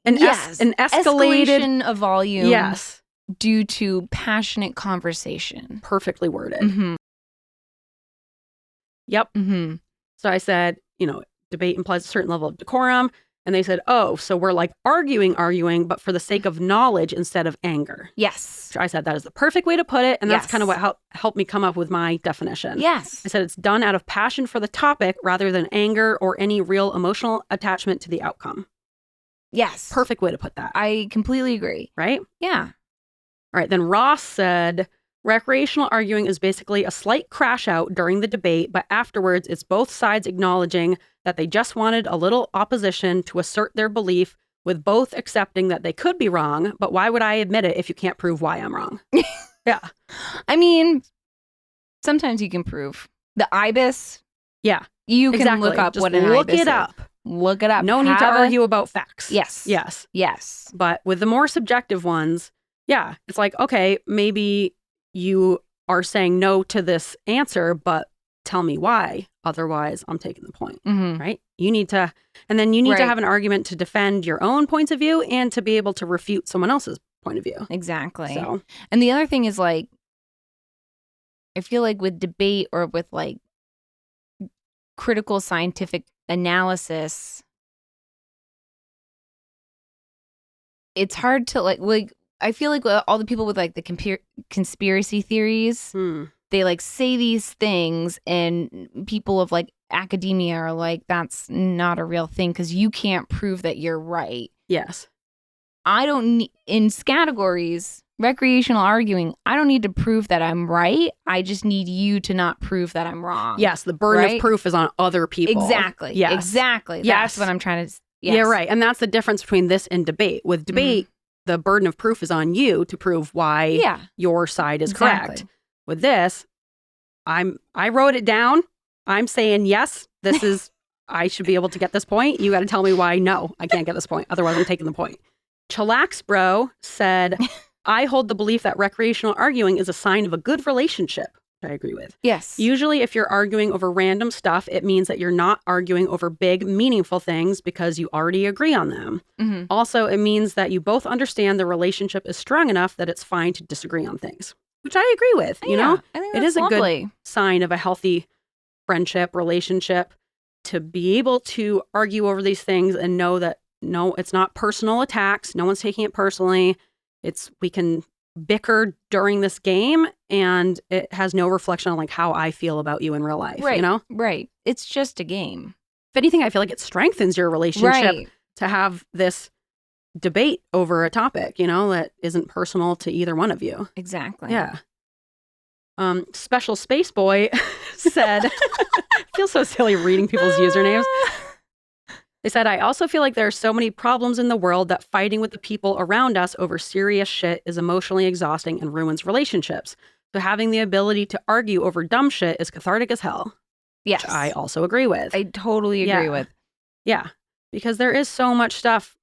An escalated escalation of volume. Yes. Due to passionate conversation. Perfectly worded. Mm-hmm. Yep. Mm-hmm. So I said, debate implies a certain level of decorum. And they said, oh, so we're like arguing, but for the sake of knowledge instead of anger. Yes. So I said, that is the perfect way to put it. And that's kind of what helped me come up with my definition. Yes. I said, it's done out of passion for the topic rather than anger or any real emotional attachment to the outcome. Yes. Perfect way to put that. I completely agree. Right? Yeah. All right. Then Ross said, recreational arguing is basically a slight crash out during the debate, but afterwards it's both sides acknowledging that they just wanted a little opposition to assert their belief, with both accepting that they could be wrong, but why would I admit it if you can't prove why I'm wrong? Yeah. I mean, sometimes you can prove. The IBIS. Yeah. You can look up just what an look IBIS it up. Look it up. No need to argue about facts. Yes. Yes. Yes. But with the more subjective ones, yeah, it's like, okay, maybe you are saying no to this answer, but tell me why. Otherwise, I'm taking the point, right? You need to, and then you need to have an argument to defend your own points of view and to be able to refute someone else's point of view. Exactly. So, and the other thing is like, I feel like with debate or with like critical scientific analysis, it's hard to like I feel like all the people with like the conspiracy theories, they like say these things and people of like academia are like, that's not a real thing because you can't prove that you're right. Yes. I don't need, in Scattergories, recreational arguing, I don't need to prove that I'm right. I just need you to not prove that I'm wrong. Yes, the burden of proof is on other people. Exactly. Yes. Exactly. Yes. That's what I'm trying to... Yes. Yeah, right. And that's the difference between this and debate. With debate, the burden of proof is on you to prove why your side is correct. With this, I wrote it down. I'm saying, yes, this is... I should be able to get this point. You got to tell me why, no, I can't get this point. Otherwise, I'm taking the point. Chillax Bro said, I hold the belief that recreational arguing is a sign of a good relationship, which I agree with. Yes. Usually, if you're arguing over random stuff, it means that you're not arguing over big, meaningful things because you already agree on them. Mm-hmm. Also, it means that you both understand the relationship is strong enough that it's fine to disagree on things, which I agree with. You know, I think it is lovely. A good sign of a healthy friendship, relationship, to be able to argue over these things and know that, no, it's not personal attacks. No one's taking it personally. We can bicker during this game and it has no reflection on like how I feel about you in real life, right, you know? Right. It's just a game. If anything, I feel like it strengthens your relationship to have this debate over a topic, you know, that isn't personal to either one of you. Exactly. Yeah. Special Space Boy said, I feel so silly reading people's usernames. They said, I also feel like there are so many problems in the world that fighting with the people around us over serious shit is emotionally exhausting and ruins relationships. So having the ability to argue over dumb shit is cathartic as hell. Yes. Which I also agree with. I totally agree with. Yeah. Because there is so much stuff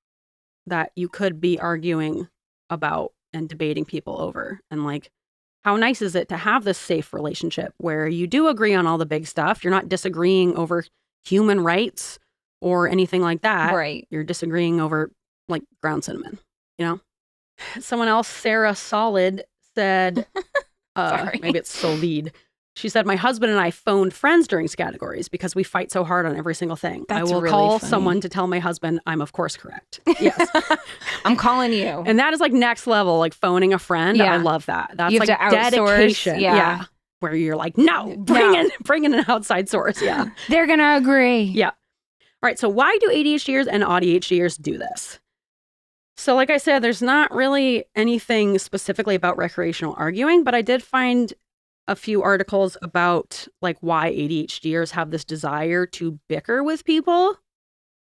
that you could be arguing about and debating people over. And like, how nice is it to have this safe relationship where you do agree on all the big stuff? You're not disagreeing over human rights or anything like that. Right. You're disagreeing over like ground cinnamon, you know? Someone else, Sarah Solid, said, maybe it's Solid. She said, my husband and I phoned friends during Scattergories because we fight so hard on every single thing. That's I will really call funny. someone to tell my husband I'm of course correct. Yes. I'm calling you. And that is like next level, like phoning a friend. Yeah. I love that. That's you have like to outsource. dedication. Yeah. where you're like, no, bring in an outside source. Yeah. They're going to agree. Yeah. All right. So why do ADHDers and AuDHDers do this? So like I said, there's not really anything specifically about recreational arguing, but I did find a few articles about like why ADHDers have this desire to bicker with people.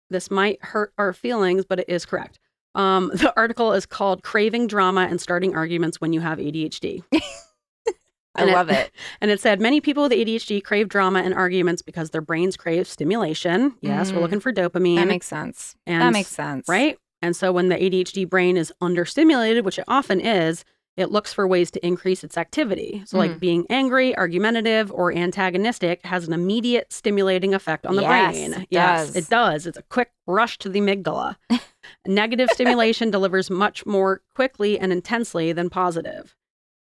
This might hurt our feelings, but it is correct. The article is called Craving Drama and Starting Arguments When You Have ADHD. I love it. And it said, many people with ADHD crave drama and arguments because their brains crave stimulation. Yes, we're looking for dopamine. That makes sense. That makes sense. Right? And so when the ADHD brain is understimulated, which it often is, it looks for ways to increase its activity. So like being angry, argumentative, or antagonistic has an immediate stimulating effect on the brain. Yes, it does. It's a quick rush to the amygdala. Negative stimulation delivers much more quickly and intensely than positive.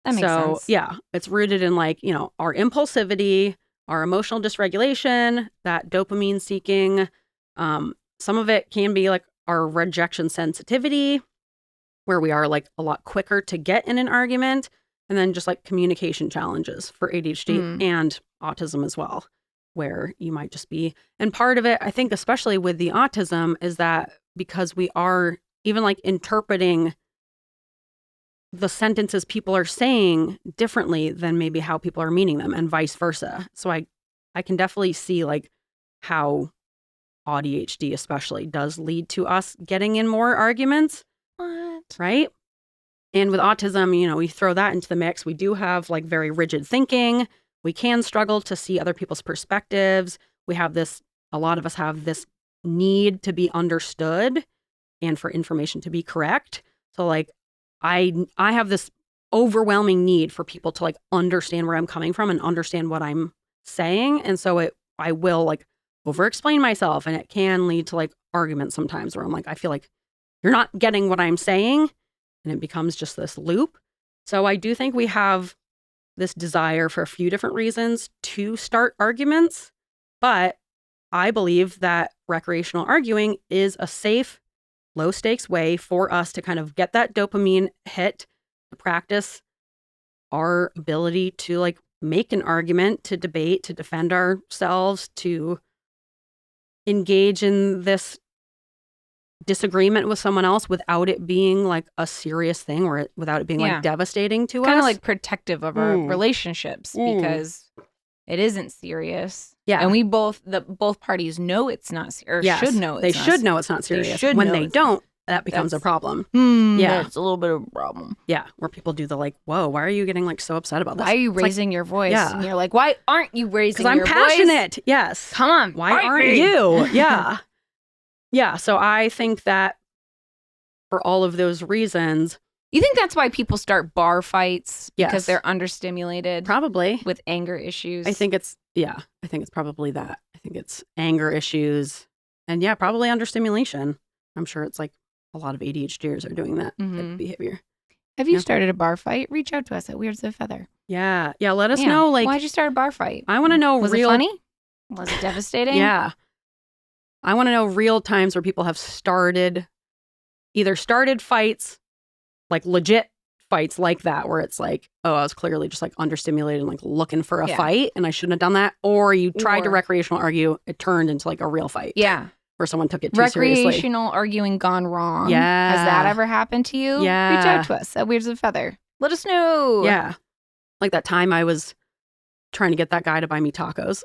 That makes sense. Yeah, it's rooted in like, you know, our impulsivity, our emotional dysregulation, that dopamine seeking. Some of it can be like our rejection sensitivity, where we are like a lot quicker to get in an argument, and then just like communication challenges for ADHD and autism as well, where you might just be. And part of it, I think, especially with the autism, is that because we are even like interpreting the sentences people are saying differently than maybe how people are meaning them, and vice versa. So I can definitely see like how AuDHD especially does lead to us getting in more arguments. What? Right? And with autism, you know, we throw that into the mix. We do have like very rigid thinking. We can struggle to see other people's perspectives. We have this, a lot of us have this need to be understood and for information to be correct. So like I have this overwhelming need for people to like understand where I'm coming from and understand what I'm saying. And so I will like over explain myself, and it can lead to like arguments sometimes where I'm like, I feel like you're not getting what I'm saying, and it becomes just this loop. So I do think we have this desire for a few different reasons to start arguments, but I believe that recreational arguing is a safe, low stakes way for us to kind of get that dopamine hit, to practice our ability to like make an argument, to debate, to defend ourselves, to engage in this disagreement with someone else without it being like a serious thing, or without it being like devastating to us. Kind of like protective of our relationships because it isn't serious. Yeah. And we both parties know it's not serious. Should know it's not. They should know it's not serious. When they don't, that becomes a problem. Yeah. It's a little bit of a problem. Yeah. Where people do the like, whoa, why are you getting like so upset about this? Why are you raising your voice? Yeah. And you're like, why aren't you raising your voice? Because I'm passionate. Yes. Come on. Why aren't you? Yeah. Yeah. So I think that for all of those reasons. You think that's why people start bar fights? Because they're understimulated? Probably. With anger issues? I think it's probably that. I think it's anger issues. And yeah, probably understimulation. I'm sure it's like a lot of ADHDers are doing that type of behavior. Have you started a bar fight? Reach out to us at Weirds of the Feather. Yeah. Yeah. Let us know. Like, why'd you start a bar fight? I want to know. Was it funny? Was it devastating? Yeah. I want to know real times where people have either started fights, like legit fights like that, where it's like, oh, I was clearly just like understimulated and like looking for a fight and I shouldn't have done that. Or you tried to recreational argue, it turned into like a real fight. Yeah. Where someone took it too seriously. Recreational arguing gone wrong. Yeah. Has that ever happened to you? Yeah. Reach out to us at Weirds of the Feather. Let us know. Yeah. Like that time I was trying to get that guy to buy me tacos.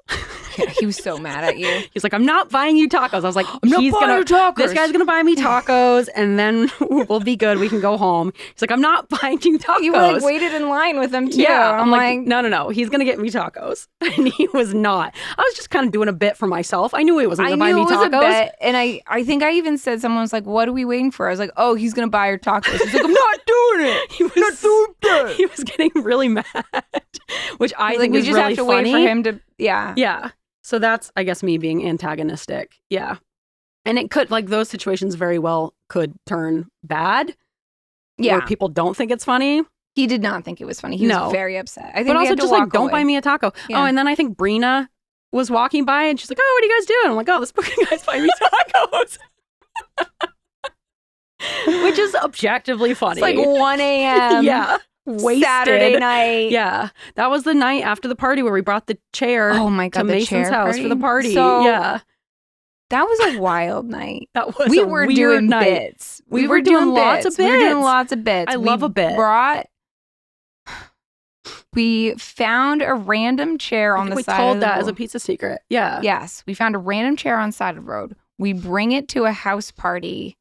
Yeah, he was so mad at you. He's like, I'm not buying you tacos. I was like, I'm not buying you tacos. This guy's going to buy me tacos and then we'll be good. We can go home. He's like, I'm not buying you tacos. You like waited in line with him too. Yeah. I'm like, no. He's going to get me tacos. And he was not. I was just kind of doing a bit for myself. I knew he wasn't going to buy me tacos. A bit, and I think I even said, someone was like, what are we waiting for? I was like, oh, he's going to buy her tacos. He's like, I'm not doing it. He was getting really mad, which I think we is just really have to funny. wait for him to, Yeah. So that's, I guess, me being antagonistic. Yeah. And it could, like, those situations very well could turn bad. Yeah. Where people don't think it's funny. He did not think it was funny. He was very upset. I think but also just like, don't buy me a taco. Yeah. Oh, and then I think Brina was walking by and she's like, oh, what are you guys doing? I'm like, oh, this fucking guy's buying me tacos. Which is objectively funny. It's like 1 a.m. Yeah. wasted. Saturday night. Yeah. That was the night after the party where we brought the chair Oh my God, to the Mason's chair house party? for the party. So- yeah. That was a wild night. That was We a were weird doing night. bits. We were doing lots of We were doing bits. lots of bits. I love a bit. We found a random chair I on think the we side told of the that as a road. pizza secret. Yeah. Yes, we found a random chair on the side of the road. We bring it to a house party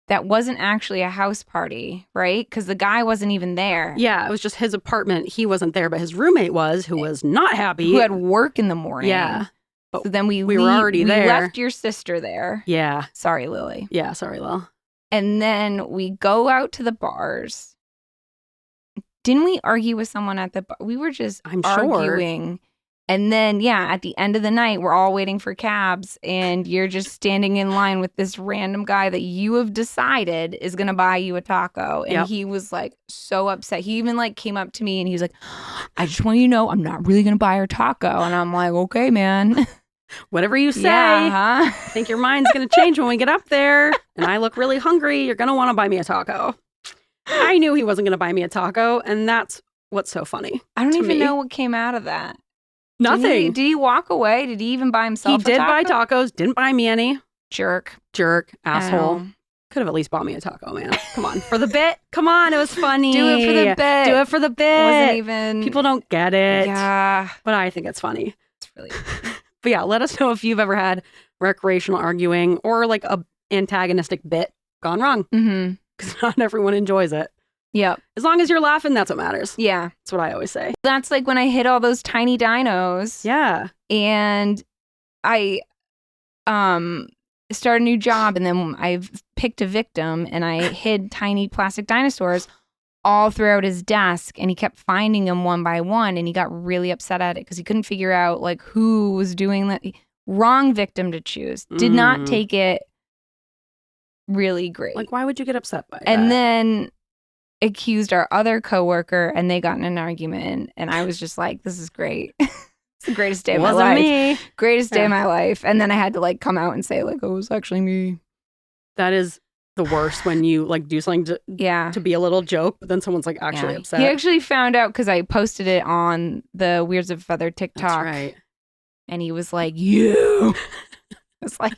that wasn't actually a house party, right? Because the guy wasn't even there. Yeah. It was just his apartment. He wasn't there, but his roommate was, who was not happy. Who had work in the morning. Yeah. So then we were already there. We left your sister there. Yeah. Sorry, Lily. Yeah. Sorry, Lil. And then we go out to the bars. Didn't we argue with someone at the bar? We were just I'm sure. arguing. And then, yeah, at the end of the night, we're all waiting for cabs, and you're just standing in line with this random guy that you have decided is going to buy you a taco. And Yep. he was like so upset. He even like came up to me and he was like, I just want you to know I'm not really going to buy her taco. And I'm like, okay, man. Whatever you say. Yeah, I think your mind's going to change when we get up there and I look really hungry. You're going to want to buy me a taco. I knew he wasn't going to buy me a taco, and that's what's so funny. I don't to even me. know what came out of that. Nothing. Did he walk away? Did he even buy himself He did a buy taco? tacos, didn't buy me any. Jerk. Jerk, asshole. know. Could have at least bought me a taco, man. Come on. For the bit. Come on. It was funny. Do it for the bit. Do it for the bit. Wasn't even. People don't get it. Yeah. But I think it's funny. It's really. But yeah, let us know if you've ever had recreational arguing or like a antagonistic bit gone wrong. Mm-hmm. Because not everyone enjoys it. Yep. As long as you're laughing, that's what matters. Yeah. That's what I always say. That's like when I hit all those tiny dinos. Yeah. And I start a new job, and then I've picked a victim, and I hid tiny plastic dinosaurs all throughout his desk, and he kept finding them one by one, and he got really upset at it because he couldn't figure out like who was doing that. Wrong victim to choose. Did not take it really great. Like, why would you get upset by that? And then accused our other coworker, and they got in an argument, and I was just like, this is great. It's the greatest day of my Wasn't life. me. Greatest day Yeah. of my life. And then I had to like come out and say like, oh, it was actually me. That is the worst when you like do something Yeah. to be a little joke, but then someone's like actually Yeah. upset. He actually found out because I posted it on the Weirds of Feather That's TikTok. right. And he was like, you. It's like,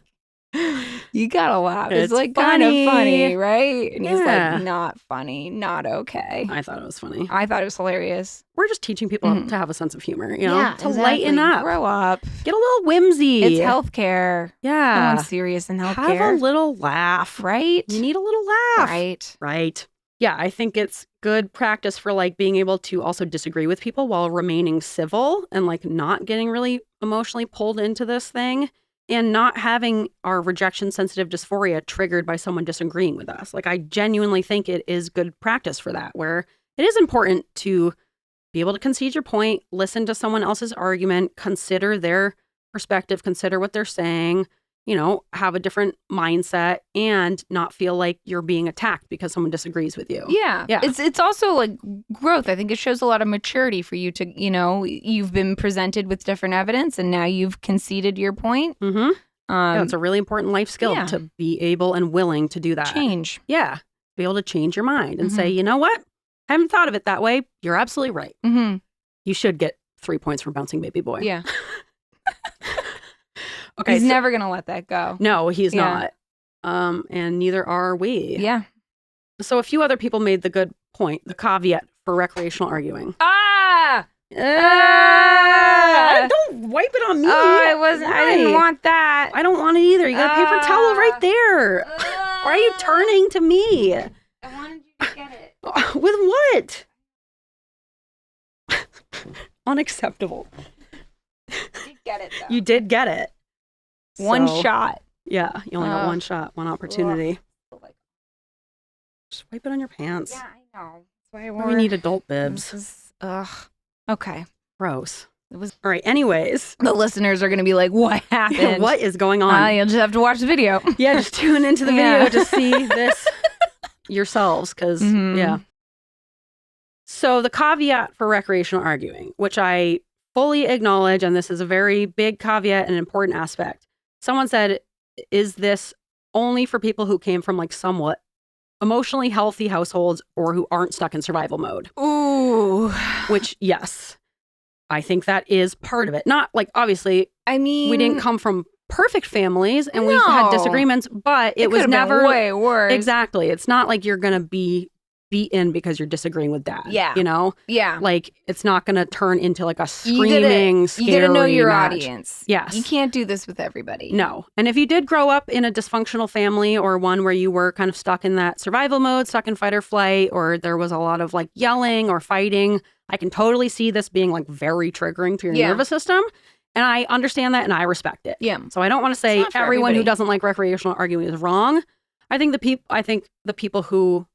you gotta laugh. It's like kind of funny, right? And he's Yeah. like, not funny, not okay. I thought it was funny. I thought it was hilarious. We're just teaching people Mhm. to have a sense of humor, you know, Yeah, to exactly. lighten up, Grow up. get a little whimsy. It's healthcare. No Yeah. one's serious in Have healthcare. a little laugh. Right? You need a little laugh. Right. Right. Yeah, I think it's good practice for like being able to also disagree with people while remaining civil and like not getting really emotionally pulled into this thing and not having our rejection sensitive dysphoria triggered by someone disagreeing with us. Like I genuinely think it is good practice for that, where it is important to be able to concede your point, listen to someone else's argument, consider their perspective, consider what they're saying, you know, have a different mindset and not feel like you're being attacked because someone disagrees with you. Yeah. Yeah. It's also like growth. I think it shows a lot of maturity for you to, you know, you've been presented with different evidence and now you've conceded your point. Mm-hmm. Yeah, it's a really important life skill yeah. to be able and willing to do that. Change. Yeah. Be able to change your mind and say, you know what? I haven't thought of it that way. You're absolutely right. Mm-hmm. You should get 3 points for bouncing baby boy. Yeah. Okay. He's so- never going to let that go. No, he's Yeah. not. And neither are we. Yeah. So a few other people made the good point, the caveat for recreational arguing. Ah! Don't wipe it on me. Oh, I wasn't. I didn't Why? want that. I don't want it either. You got a paper towel right there. Why are you turning to me? I wanted you to get it. With what? Unacceptable. You get it though. You did get it. One So, shot. Yeah, you only got Ugh. one shot, one opportunity. Just wipe it on your pants. Yeah, I know. That's why I Why wore. we need adult bibs. This is, okay. Gross. It was. All right. Anyways, The listeners are going to be like, "What happened? what is going on? You'll just have to watch the video." Yeah, just tune into the video Yeah. to see this yourselves, because Mhm. yeah. So the caveat for recreational arguing, which I fully acknowledge, and this is a very big caveat and an important aspect. Someone said, "Is this only for people who came from like somewhat emotionally healthy households or who aren't stuck in survival mode. Ooh. Which, yes, I think that is part of it. Not like, obviously, I mean, we didn't come from perfect families and we've had disagreements, but it was could've been never way worse. Exactly. It's not like you're going to be beaten because you're disagreeing with dad. Yeah. You know? Yeah. Like, it's not going to turn into like a screaming, scary You gotta know your match. audience. Yes. You can't do this with everybody. No. And if you did grow up in a dysfunctional family or one where you were kind of stuck in that survival mode, stuck in fight or flight, or there was a lot of like yelling or fighting, I can totally see this being like very triggering to your nervous system. And I understand that and I respect it. Yeah. So I don't want to say everyone who everybody. doesn't like recreational arguing is wrong. I think the people who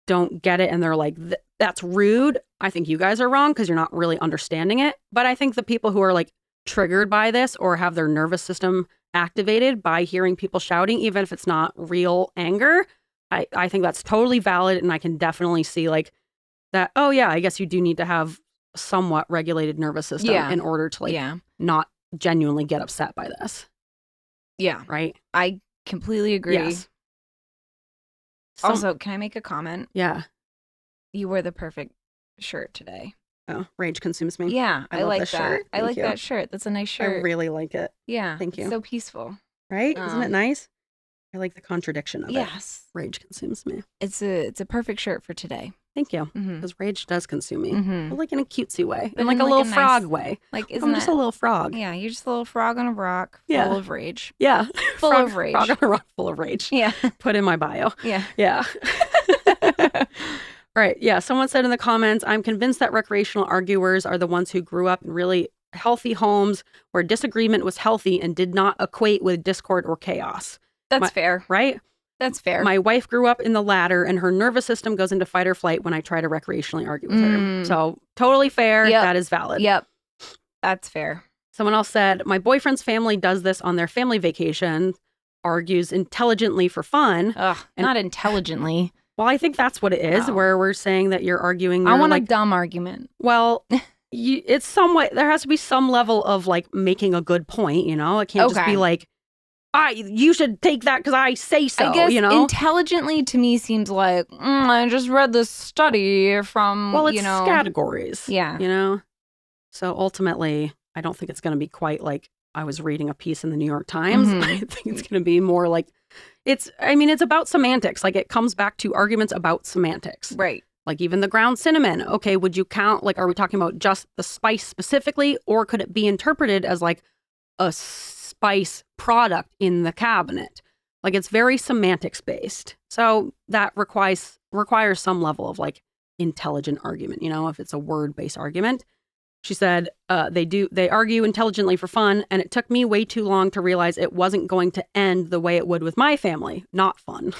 don't get it and they're like, that's rude. I think you guys are wrong because you're not really understanding it. But I think the people who are like triggered by this or have their nervous system activated by hearing people shouting, even if it's not real anger, I think that's totally valid. And I can definitely see like that, oh yeah, I guess you do need to have somewhat regulated nervous system in order to like not genuinely get upset by this. Yeah. Right? I completely agree. Yes. Also, can I make a comment? Yeah. You wore the perfect shirt today. Oh, rage consumes me. Yeah, I love like this that. shirt. I like that shirt. That's a nice shirt. I really like it. Yeah. Thank you. It's so peaceful. Right? Isn't it nice? I like the contradiction of it. Yes. Rage consumes me. It's a perfect shirt for today. Thank you. Because rage does consume me. Mm-hmm. But like in a cutesy way. But In like in a like little a nice- frog way. Like, I'm just a little frog. Yeah, you're just a little frog on a rock full of rage. Yeah. Full of rage. Frog on a rock full of rage. Yeah. Put in my bio. Yeah. Yeah. All right. Yeah. Someone said in the comments, I'm convinced that recreational arguers are the ones who grew up in really healthy homes where disagreement was healthy and did not equate with discord or chaos. That's fair. Right? That's fair. My wife grew up in the latter and her nervous system goes into fight or flight when I try to recreationally argue with her. So totally fair. Yep. That is valid. Yep. That's fair. Someone else said, my boyfriend's family does this on their family vacation, argues intelligently for fun. Ugh, not intelligently. Well, I think that's what it is, where we're saying that you're arguing. I want like, a dumb argument. Well, it's somewhat, there has to be some level of like making a good point, you know? It can't just be like, you should take that because I say so, I guess you know? intelligently to me seems like, I just read this study from, well, it's Scattergories. Yeah. You know? So ultimately, I don't think it's going to be quite like I was reading a piece in the New York Times. I think it's going to be more like, it's about semantics. Like it comes back to arguments about semantics. Right. Like even the ground cinnamon. Okay, would you count, like, are we talking about just the spice specifically? Or could it be interpreted as like a spice product in the cabinet? Like it's very semantics based. So that requires some level of like intelligent argument, you know, if it's a word based argument. She said they argue intelligently for fun, and it took me way too long to realize it wasn't going to end the way it would with my family. Not fun.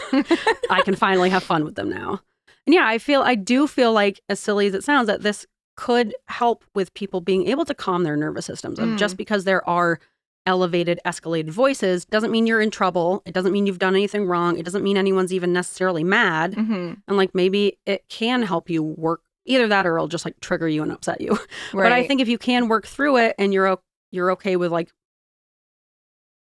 I can finally have fun with them now. And yeah, I do feel like, as silly as it sounds, that this could help with people being able to calm their nervous systems. Just because there are elevated, escalated voices doesn't mean you're in trouble. It doesn't mean you've done anything wrong. It doesn't mean anyone's even necessarily mad. And like maybe it can help you work. Either that or it'll just like trigger you and upset you. Right. But I think if you can work through it and you're okay with like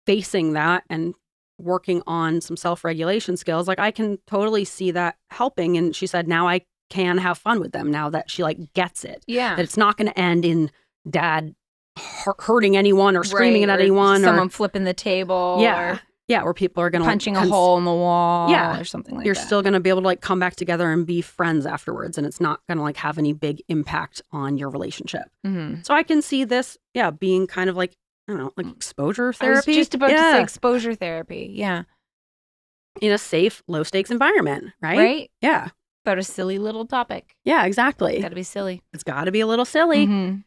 facing that and working on some self-regulation skills, like I can totally see that helping. And she said, now I can have fun with them now that she like gets it. Yeah. That it's not going to end in dad hurting anyone or screaming at anyone. Someone flipping the table. Yeah. Or yeah, where people are going to punching a hole in the wall or something like that. You're still going to be able to like come back together and be friends afterwards, and it's not going to like have any big impact on your relationship. So I can see this, being kind of like, I don't know, like exposure therapy. I was just about to say exposure therapy. Yeah. In a safe, low stakes environment, right? Right? Yeah. About a silly little topic. Yeah, exactly. It's got to be silly. It's got to be a little silly.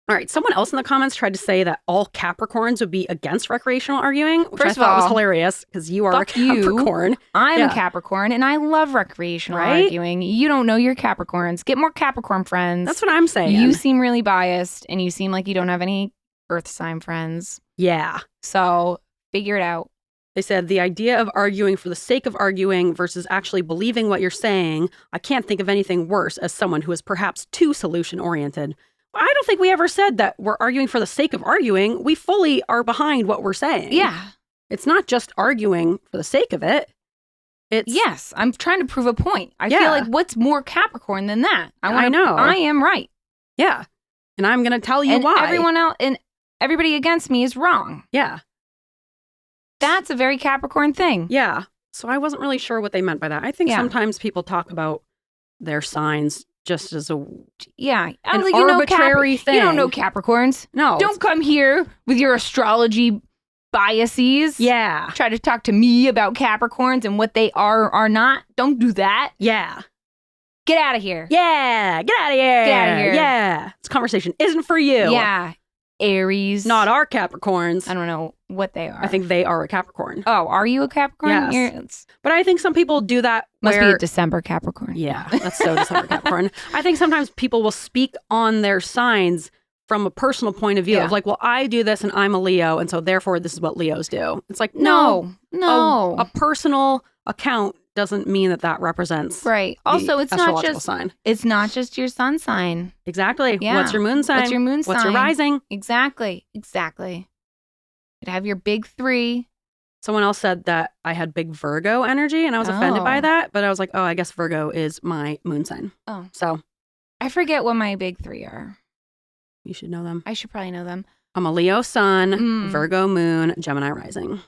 All right. Someone else in the comments tried to say that all Capricorns would be against recreational arguing, which I thought was hilarious because you are a Capricorn. I'm a Capricorn and I love recreational arguing. You don't know your Capricorns. Get more Capricorn friends. That's what I'm saying. You seem really biased and you seem like you don't have any Earth sign friends. Yeah. So figure it out. They said the idea of arguing for the sake of arguing versus actually believing what you're saying, I can't think of anything worse as someone who is perhaps too solution oriented. I don't think we ever said that we're arguing for the sake of arguing. We fully are behind what we're saying. Yeah. It's not just arguing for the sake of it. Yes, I'm trying to prove a point. I Yeah. feel like what's more Capricorn than that? I know. I am right. Yeah. And I'm going to tell you And why. everyone else and everybody against me is wrong. Yeah. That's a very Capricorn thing. Yeah. So I wasn't really sure what they meant by that. I think Yeah. sometimes people talk about their signs just as a Yeah. I an was like, arbitrary thing. You don't know Capricorns. No. Don't come here with your astrology biases. Yeah. Try to talk to me about Capricorns and what they are or not. Don't do that. Yeah. Get out of here. Yeah. Get out of here. Get outta here. Yeah. This conversation isn't for you. Yeah. Aries. Not our Capricorns. I don't know what they are. I think they are a Capricorn. Oh, are you a Capricorn? Yes. But I think some people do that. Must be where- a December Capricorn. Yeah, that's so December Capricorn. I think sometimes people will speak on their signs from a personal point of view Yeah. of like, well, I do this and I'm a Leo, and so therefore this is what Leos do. It's like, No. a personal account doesn't mean that represents Right. the Also, it's not astrological just sign. it's not just your sun sign. Exactly. Yeah. What's your moon sign? What's your moon What's your sign? rising? Exactly. You'd have your big three. Someone else said that I had big Virgo energy, and I was offended by Oh. that. But I was like, oh, I guess Virgo is my moon sign. Oh. So I forget what my big three are. you should know them. I should probably know them. I'm a Leo sun, Mm. Virgo moon, Gemini rising.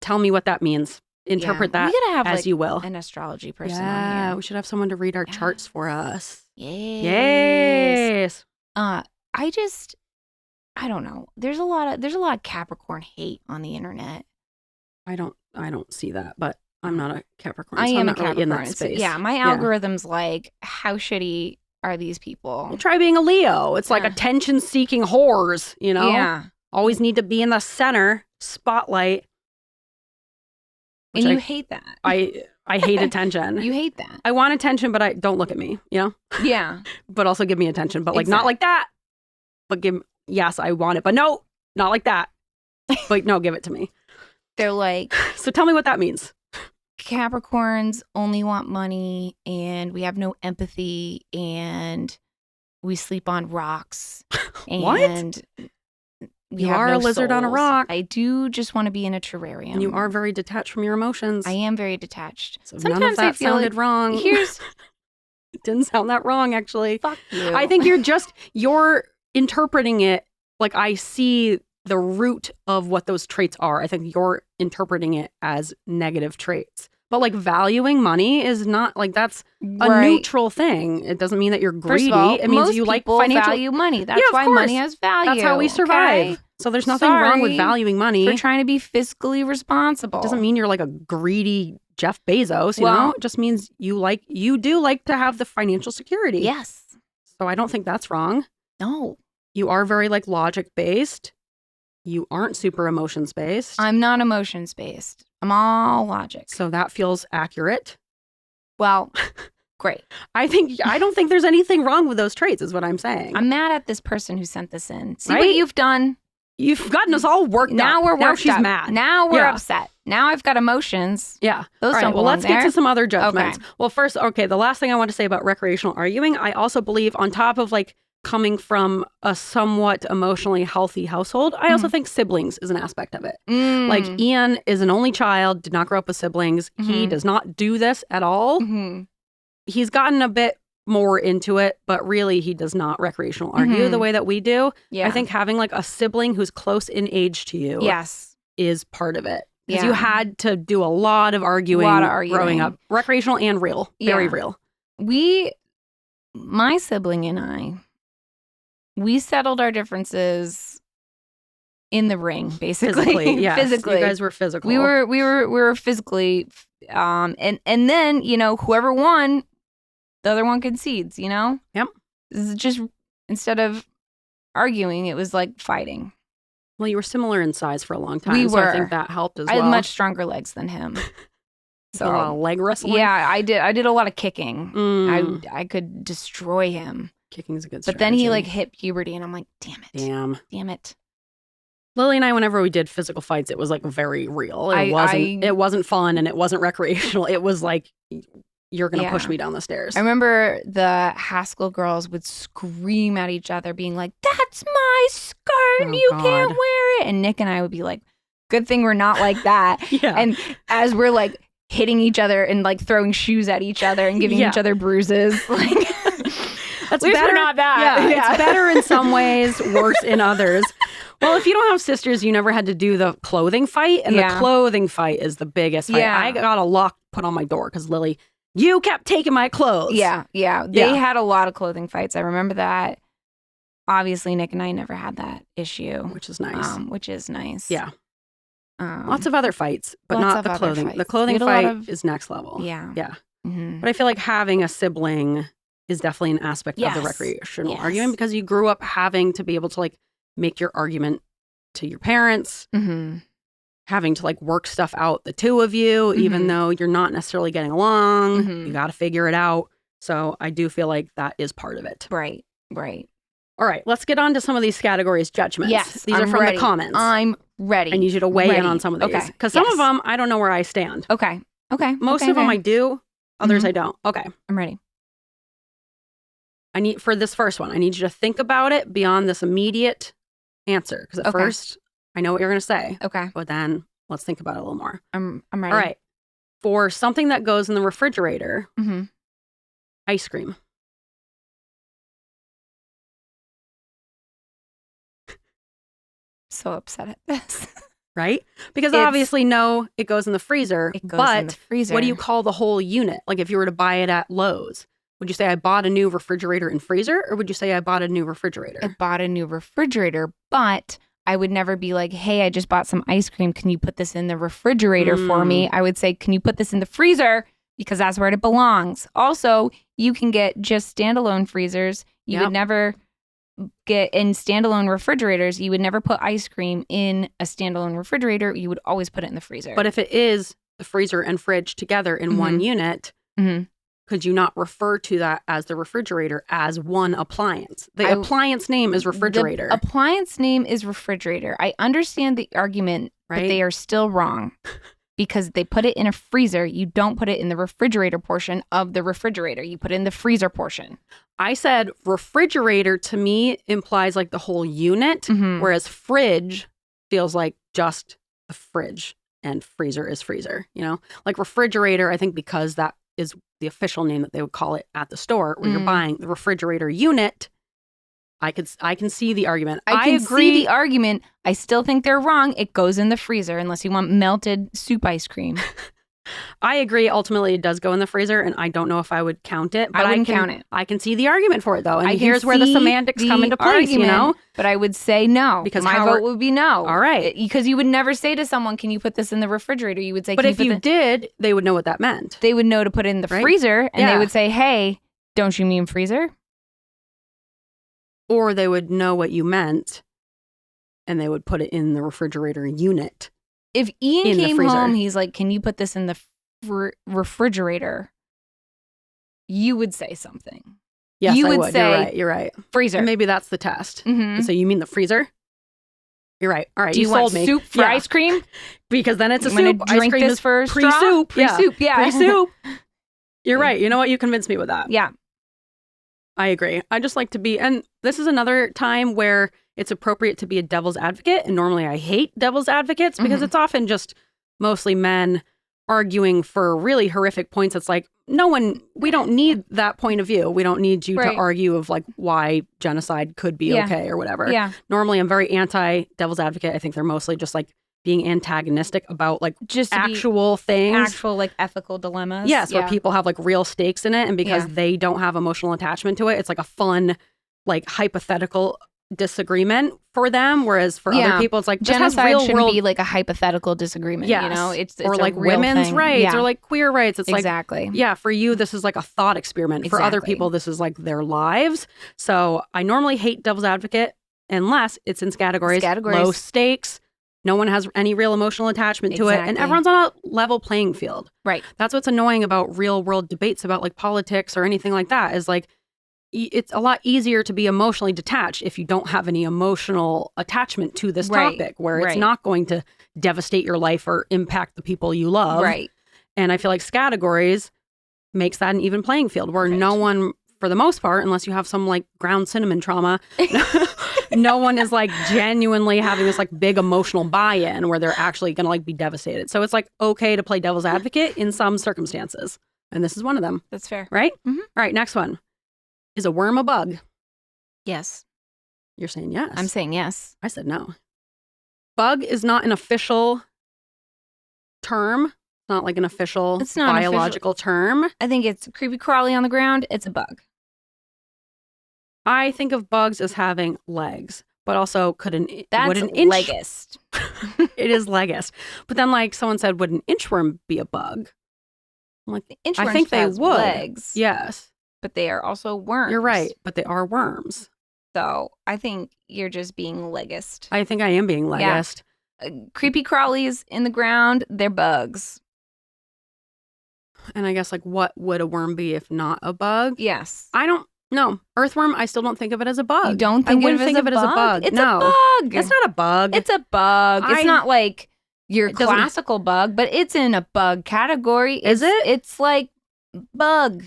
Tell me what that means. Interpret Yeah. that We gotta have as like you will. an astrology person Yeah, on we should have someone to read our Yeah. charts for us. here. Yes. I don't know. There's a lot of Capricorn hate on the internet. I don't see that, but I'm not a Capricorn. I so am I'm a not really Capricorn. in that So, space. yeah, my algorithm's like, how shitty are these people? Well, try being a Leo. It's like Yeah. attention-seeking whores, you know? Yeah. Always need to be in the center, spotlight. And which you hate that. I hate attention. You hate that. I want attention, but I don't look at me, you know? Yeah. But also give me attention, but like not Exact- like that. But yes, I want it, but no, not like that. But no, give it to me. They're like, So tell me what that means. Capricorns only want money and we have no empathy and we sleep on rocks. What? And we You have are no a lizard on a souls. rock. I do just want to be in a terrarium. And you are very detached from your emotions. I am very detached. So Sometimes none of that I feel sounded like wrong. here's It didn't sound that wrong, actually. fuck you. I think you're interpreting it like I see the root of what those traits are. I think you're interpreting it as negative traits. But like valuing money is not like that's a Right. neutral thing. It doesn't mean that you're First greedy. of all, It means most you like people financial. value money. That's Yeah, of why course. money has value. That's how we survive. okay? So there's nothing wrong with Sorry valuing money. For trying to be fiscally responsible. It doesn't mean you're like a greedy Jeff Bezos, you know? Well- It just means you do like to have the financial security. Yes. So I don't think that's wrong. No. You are very like logic based. You aren't super emotions based. I'm not emotions based. I'm all logic. So that feels accurate. Well, great. I don't think there's anything wrong with those traits is what I'm saying. I'm mad at this person who sent this in. See Right? what you've done? You've gotten us all worked Now up. we're worked Now she's up. mad. Now we're Yeah. upset. Now I've got emotions. Yeah. Those All don't right, well, belong let's there. get to some other judgments. Okay. Well, first, the last thing I want to say about recreational arguing, I also believe on top of like coming from a somewhat emotionally healthy household, I also think siblings is an aspect of it. Like Ian is an only child, did not grow up with siblings. He Mhm. does not do this at all. Mhm. He's gotten a bit more into it, but really he does not recreational argue Mhm. the way that we do. Yeah. I think having like a sibling who's close in age to you Yes. is part of it. Because Yeah. you had to do a lot of arguing, growing up, recreational and real, very Yeah. real. My sibling and I, we settled our differences in the ring, basically. Physically, yes. Physically. You guys were physical. We were physically, and then, you know, whoever won, the other one concedes, you know? Yep. This is just, instead of arguing, it was like fighting. Well, you were similar in size for a long time. We so I were. think that helped as I well. had much stronger legs than him. So a lot of leg wrestling. Yeah, I did a lot of kicking. Mm. I could destroy him. Kicking's a good But then he like strategy. hit puberty and I'm like, damn it. Lily and I, whenever we did physical fights, it was like very real. It I- wasn't fun and it wasn't recreational. It was like, you're going to push Yeah. me down the stairs. I remember the Haskell girls would scream at each other being like, that's my skirt and Oh, you God. can't wear it. And Nick and I would be like, good thing we're not like that. Yeah. And as we're like hitting each other and like throwing shoes at each other and giving each other bruises. Like, That's at least better. we're not that. Yeah, it's better in some ways, worse in others. Well, if you don't have sisters, you never had to do the clothing fight. And the clothing fight is the biggest fight. Yeah. I got a lock put on my door because Lily, you kept taking my clothes. Yeah. They had a lot of clothing fights. I remember that. Obviously, Nick and I never had that issue. Which is nice. Yeah. Lots of other fights, but not the clothing. The clothing fight is next level. Yeah. Yeah. Mm-hmm. But I feel like having a sibling is definitely an aspect of the recreational argument because you grew up having to be able to like make your argument to your parents, having to like work stuff out, the two of you, even though you're not necessarily getting along. You got to figure it out. So I do feel like that is part of it. Right. All right, let's get on to some of these categories judgments. Yes, these are from the comments. I'm ready. I need you to weigh in on some of these. Okay. Because some of them, I don't know where I stand. Okay. Most of them I do. Others I don't. Okay. I'm ready. For this first one, I need you to think about it beyond this immediate answer. Because at first, I know what you're going to say. Okay. But then let's think about it a little more. I'm ready. All right. For something that goes in the refrigerator, ice cream. So upset at this. Right? Because obviously, no, it goes in the freezer. It goes in the freezer. What do you call the whole unit? Like if you were to buy it at Lowe's, would you say I bought a new refrigerator and freezer? Or would you say I bought a new refrigerator? I bought a new refrigerator, but I would never be like, hey, I just bought some ice cream. Can you put this in the refrigerator for me? I would say, can you put this in the freezer? Because that's where it belongs. Also, you can get just standalone freezers. You would never get in standalone refrigerators. You would never put ice cream in a standalone refrigerator. You would always put it in the freezer. But if it is the freezer and fridge together in one unit, could you not refer to that as the refrigerator as one appliance? The appliance name is refrigerator. The appliance name is refrigerator. I understand the argument, but they are still wrong. Because they put it in a freezer, you don't put it in the refrigerator portion of the refrigerator. You put it in the freezer portion. I said refrigerator to me implies like the whole unit, whereas fridge feels like just the fridge and freezer is freezer, you know? Like refrigerator, I think because that is the official name that they would call it at the store where you're buying the refrigerator unit. I can see the argument. I can see the argument. I still think they're wrong. It goes in the freezer unless you want melted soup ice cream. I agree. Ultimately, it does go in the freezer, and I don't know if I would count it. But I wouldn't count it. I can see the argument for it, though. And here's where the semantics come into place, you know? But I would say no. Because my vote would be no. All right. Because you would never say to someone, can you put this in the refrigerator? You would say, but if you did, they would know what that meant. They would know to put it in the freezer, and they would say, hey, don't you mean freezer? Or they would know what you meant, and they would put it in the refrigerator unit. If Ian came home, he's like, can you put this in the refrigerator? You would say something. Yes, you I would say, You're right. Freezer. And maybe that's the test. So you mean the freezer? You're right. All right. Do you want soup for ice cream? Because then it's a soup. Drink ice cream this is for pre-soup. Pre-soup, yeah. Pre-soup. You're right. You know what? You convinced me with that. Yeah. I agree. I just like to be, and this is another time where it's appropriate to be a devil's advocate. And normally I hate devil's advocates because it's often just mostly men arguing for really horrific points. It's like, we don't need that point of view. We don't need you to argue of like why genocide could be okay or whatever. Yeah. Normally I'm very anti-devil's advocate. I think they're mostly just like being antagonistic about like just actual things. Actual like ethical dilemmas. Yes, where people have like real stakes in it. And because they don't have emotional attachment to it, it's like a fun, like hypothetical disagreement for them. Whereas for other people, it's like genocide shouldn't be like a hypothetical disagreement. You know, it's or like a real women's thing. rights or like queer rights. It's exactly. Like, for you, this is like a thought experiment. For other people, this is like their lives. So I normally hate devil's advocate unless it's in Scattergories. Low stakes. No one has any real emotional attachment to it. And everyone's on a level playing field. Right. That's what's annoying about real world debates about like politics or anything like that is like, it's a lot easier to be emotionally detached if you don't have any emotional attachment to this topic where it's not going to devastate your life or impact the people you love. Right. And I feel like Scattergories makes that an even playing field where no one for the most part, unless you have some like ground cinnamon trauma, no one is like genuinely having this like big emotional buy-in where they're actually going to like be devastated. So it's like okay to play devil's advocate in some circumstances. And this is one of them. That's fair. Right? Mhm. All right, next one. Is a worm a bug? Yes. You're saying yes. I'm saying yes. I said no. Bug is not an official term. It's not like an official It's not an biological term. I think it's creepy crawly on the ground. It's a bug. I think of bugs as having legs, but also would an inch legist. It is legist. But then like someone said, would an inchworm be a bug? I'm like, Inchworms I think they has would. legs. Yes. But they are also worms. You're right, but they are worms. So I think you're just being legist. I think I am being legist. Creepy crawlies in the ground, they're bugs. And I guess like what would a worm be if not a bug? Yes. I don't know. Earthworm, I still don't think of it as a bug. You don't think, I wouldn't think of it as a bug. It's No. a bug. It's not a bug. It's a bug. It's not like your It doesn't- classical bug, but it's in a bug category. Is it? It's like bug.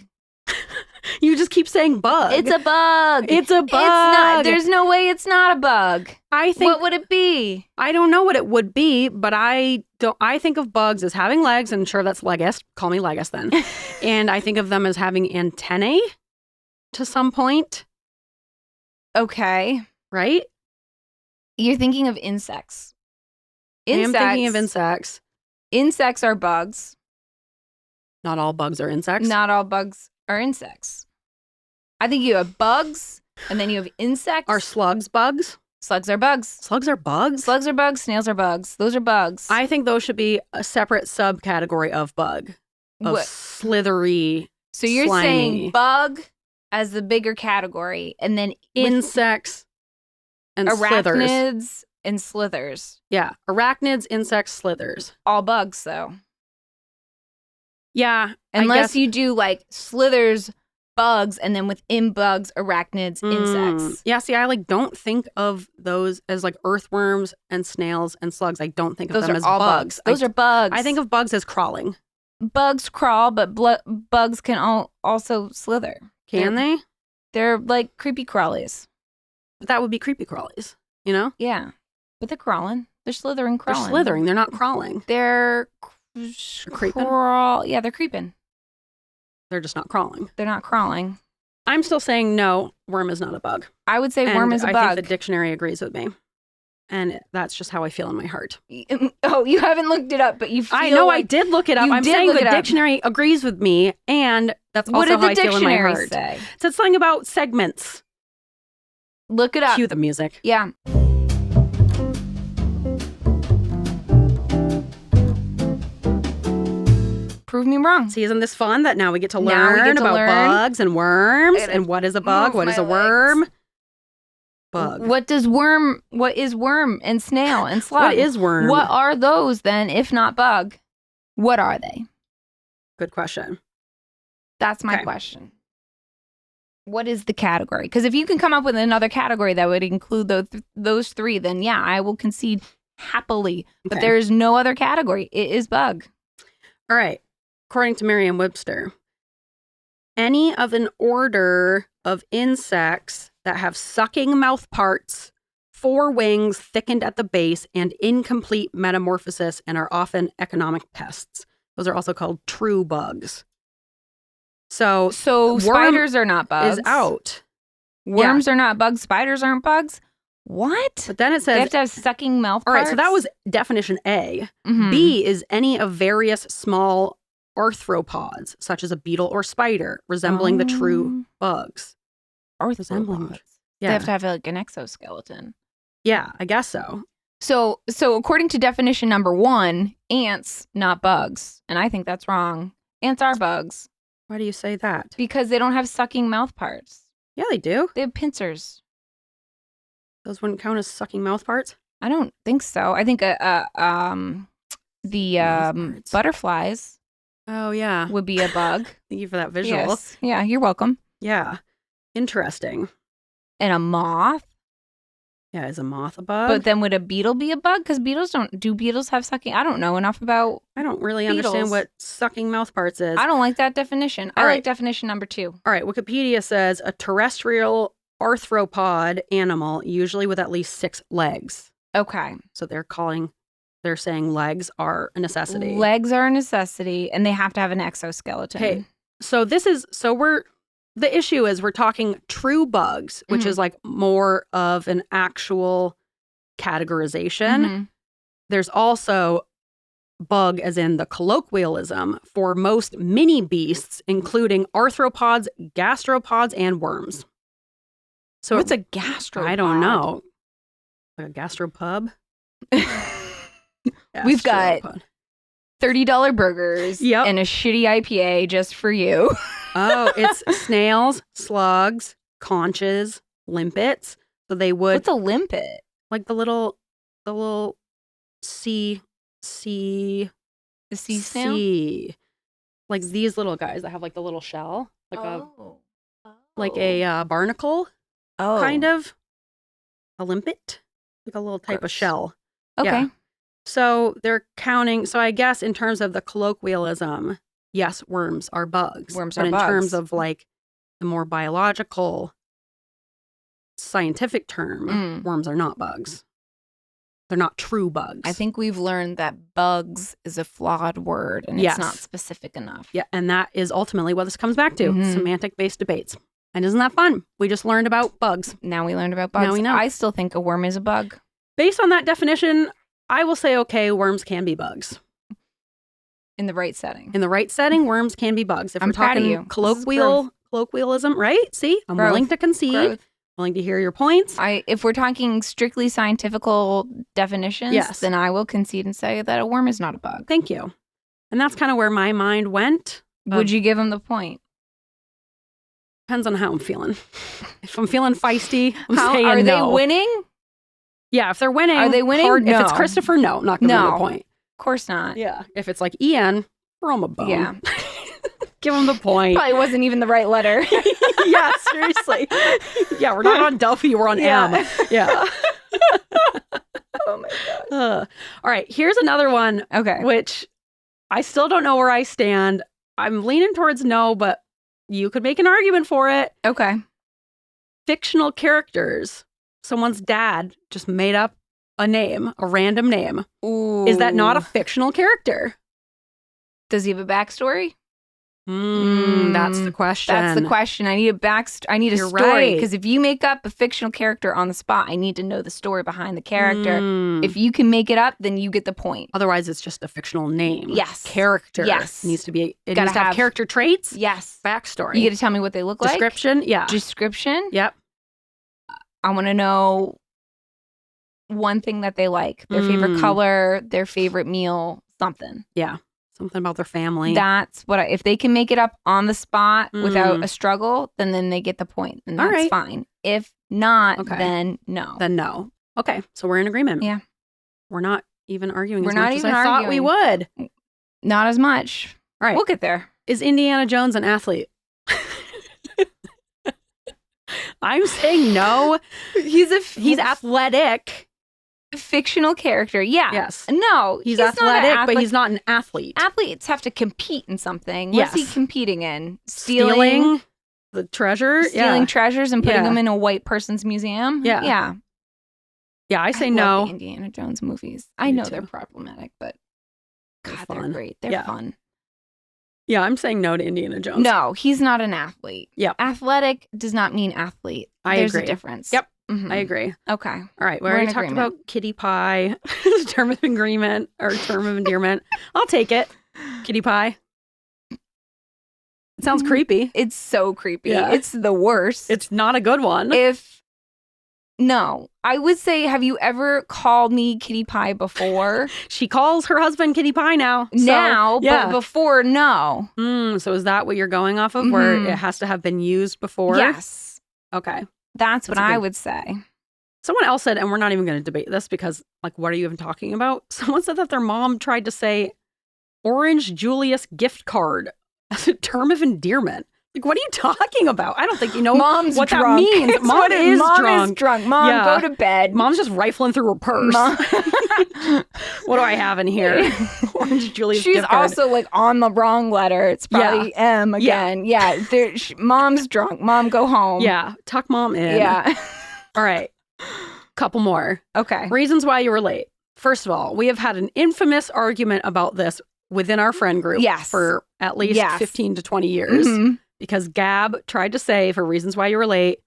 You just keep saying bug. It's a bug. It's a bug. It's not. There's no way it's not a bug. I think What would it be? I don't know what it would be, but I think of bugs as having legs, and sure that's legist. Call me legist then. And I think of them as having antennae to some point, Okay. right? You're thinking of insects. I am thinking of insects. Insects are bugs. Not all bugs are insects. Not all bugs are insects. I think you have bugs, and then you have insects. Are slugs bugs? Slugs are bugs. Slugs are bugs? Slugs are bugs. Snails are bugs. Those are bugs. I think those should be a separate subcategory of bug. Of What? slithery, So you're slimy. saying bug as the bigger category, and then insects and slithers. arachnids and slithers. Yeah, arachnids, insects, slithers. All bugs, though. Yeah, Unless you do like slithers, bugs, and then within bugs, arachnids, insects. Yeah, see, I like don't think of those as like earthworms and snails and slugs. I don't think of Those them are as all bugs. Those are bugs. I think of bugs as crawling. bugs crawl, but bugs can also slither. Can they? They're like creepy crawlies. But that would be creepy crawlies, you know? Yeah, but they're crawling. They're slithering, crawling. They're slithering. They're not crawling. They're creeping? Yeah, they're creeping. They're just not crawling. They're not crawling. I'm still saying no, worm is not a bug. I would say worm is a I bug. think the dictionary agrees with me. And that's just how I feel in my heart. Oh, you haven't looked it up, but you feel I know I like did look it up. you I'm did saying look the it up. dictionary agrees with me, and that's What also did how the I feel in my dictionary heart. say? It said something about segments. Look it up. Cue the music. Yeah. Prove me wrong. See, isn't this fun that now we get to Now we learn get to about learn. bugs and worms And and what is a bug, move what is my a worm? legs. Bug. What is worm and snail and slug? What is worm? What are those then, if not bug? What are they? Good question. That's my Okay. question. What is the category? Because if you can come up with another category that would include those three, then yeah, I will concede happily. But Okay. there is no other category. It is bug. All right. According to Merriam-Webster, any of an order of insects that have sucking mouth parts, 4 wings thickened at the base, and incomplete metamorphosis and are often economic pests. Those are also called true bugs. So worm Spiders are not bugs. is out. Worms are not bugs. Spiders aren't bugs. What? But then it They have says, to have sucking mouth all parts? right, so that was definition A. Mhm. B is any of various small arthropods, such as a beetle or spider, resembling the true bugs. Resembling. Arthropods. Yeah. They have to have like an exoskeleton. Yeah, I guess so. So according to definition number 1, ants, not bugs. And I think that's wrong. Ants are bugs Why do you say that? because they don't have sucking mouth parts. Yeah, they do. They have pincers. Those wouldn't count as sucking mouth parts. I don't think so. I think the Mouth parts. butterflies Oh, yeah. would be a bug. Thank you for that visual. Yes. Yeah, you're welcome. Yeah. Interesting. And a moth. Yeah, is a moth a bug? But then would a beetle be a bug? Because do beetles have sucking? I don't know enough about I don't really beetles. understand what sucking mouth parts is. I don't like that definition. I All like right. definition number 2. All right, Wikipedia says a terrestrial arthropod animal, usually with at least 6 legs. Okay. So they're saying legs are a necessity. Legs are a necessity, and they have to have an exoskeleton. Okay. So the issue is we're talking true bugs, which is like more of an actual categorization. Mhm. There's also bug as in the colloquialism for most mini beasts, including arthropods, gastropods, and worms. So What's a gastropod? I don't know. Like a gastropub? We've got Gastropod. $30 burgers Yep. and a shitty IPA just for you. Oh, it's snails, slugs, conches, limpets. So they would What's a limpet? like the little sea A sea snail? like these little guys that have like the little shell, like Oh. a barnacle Oh. kind of, a limpet, like a little type of Gross. shell. Okay. Yeah. So they're counting. So I guess in terms of the colloquialism, yes, worms are bugs. Worms but are in bugs. terms of like the more biological, scientific term, worms are not bugs. They're not true bugs. I think we've learned that bugs is a flawed word and Yes. it's not specific enough. Yeah, and that is ultimately what this comes back to, Mhm. semantic-based debates. And isn't that fun? We just learned about bugs. Now we learned about bugs. Now we know. I still think a worm is a bug. Based on that definition, I will say, okay, worms can be bugs. In the right setting. In the right setting, worms can be bugs. If I'm we're proud of talking you. This is colloquialism, right? See, I'm Growth. willing to concede, Growth. willing to hear your points. If we're talking strictly scientifical definitions, Yes. then I will concede and say that a worm is not a bug. Thank you. And that's kind of where my mind went. Would you give him the point? Depends on how I'm feeling. If I'm feeling feisty, I'm How, saying are no. they winning? Yeah, if they're winning. Are they winning? hard- If No. it's Christopher, no, not going to No. the point. Of course not. Yeah. If it's like Ian, throw him a bone. Yeah. Give him the point. Probably wasn't even the right letter. Yeah, seriously. Yeah, we're not on Delphi, we're on M. Yeah. Oh my God. All right, here's another one, Okay. which I still don't know where I stand. I'm leaning towards no, but you could make an argument for it. Okay. Fictional characters. Someone's dad just made up a name, a random name. Ooh. Is that not a fictional character? Does he have a backstory? That's the question. That's the question. I need I need a You're story. right. Because if you make up a fictional character on the spot, I need to know the story behind the character. Mm. If you can make it up, then you get the point. Otherwise, it's just a fictional name. Yes. Character. Yes. Needs to be. It Gotta needs to have have- character traits. Yes. Backstory. You get to tell me what they look like. Description. Yeah. Description. Yep. I want to know one thing that they like, their favorite color, their favorite meal, something. Yeah. Something about their family. That's what if they can make it up on the spot without a struggle, then they get the point. And All that's right. fine. If not, Okay. then no. Then no. Okay. So we're in agreement. Yeah. We're not even arguing We're as not much even as I thought we arguing. would. Not as much. All right. We'll get there. Is Indiana Jones an athlete? I'm saying no. He's athletic. fictional character. Yeah. Yes. No, He's not an athletic, but he's not an athlete. Athletes have to compete in something. What's he Yes. competing in? Stealing the treasure. Stealing treasures and putting Yeah. them in a white person's museum. Yeah. Yeah. Yeah, I say love no. the Indiana Jones movies. I Me know too. they're problematic, but They're God, they're fun. great. They're Yeah. fun. Yeah, I'm saying no to Indiana Jones. No, he's not an athlete. Yep. Athletic does not mean athlete. I There's agree. a difference. Yep. Mhm. I agree. Okay. All right. We We're already in talked agreement. about kitty pie, term of agreement or term of endearment. I'll take it. Kitty pie. It sounds creepy. It's so creepy. Yeah. It's the worst. It's not a good one. No, I would say, have you ever called me kitty pie before? She calls her husband kitty pie now. So, Now, yeah. but before, no. So is that what you're going off of, where Mhm. it has to have been used before? Yes, Okay. that's what That's a I good- would say. Someone else said, and we're not even going to debate this because, like, what are you even talking about? Someone said that their mom tried to say Orange Julius gift card as a term of endearment. Like, what are you talking about? I don't think you know Mom's what drunk. that means. It's Mom what it- is Mom drunk. is drunk. Mom, Yeah. go to bed. Mom's just rifling through her purse. What do I have in here? Orange Julius She's gift card. also like on the wrong letter. It's probably M again. Yeah. Mom's drunk. Mom, go home. Yeah, tuck mom in. Yeah. All right. Couple more. Okay. Reasons why you were late. First of all, we have had an infamous argument about this within our friend group for at least 15 to 20 years. Mhm. Because Gab tried to say, for reasons why you were late,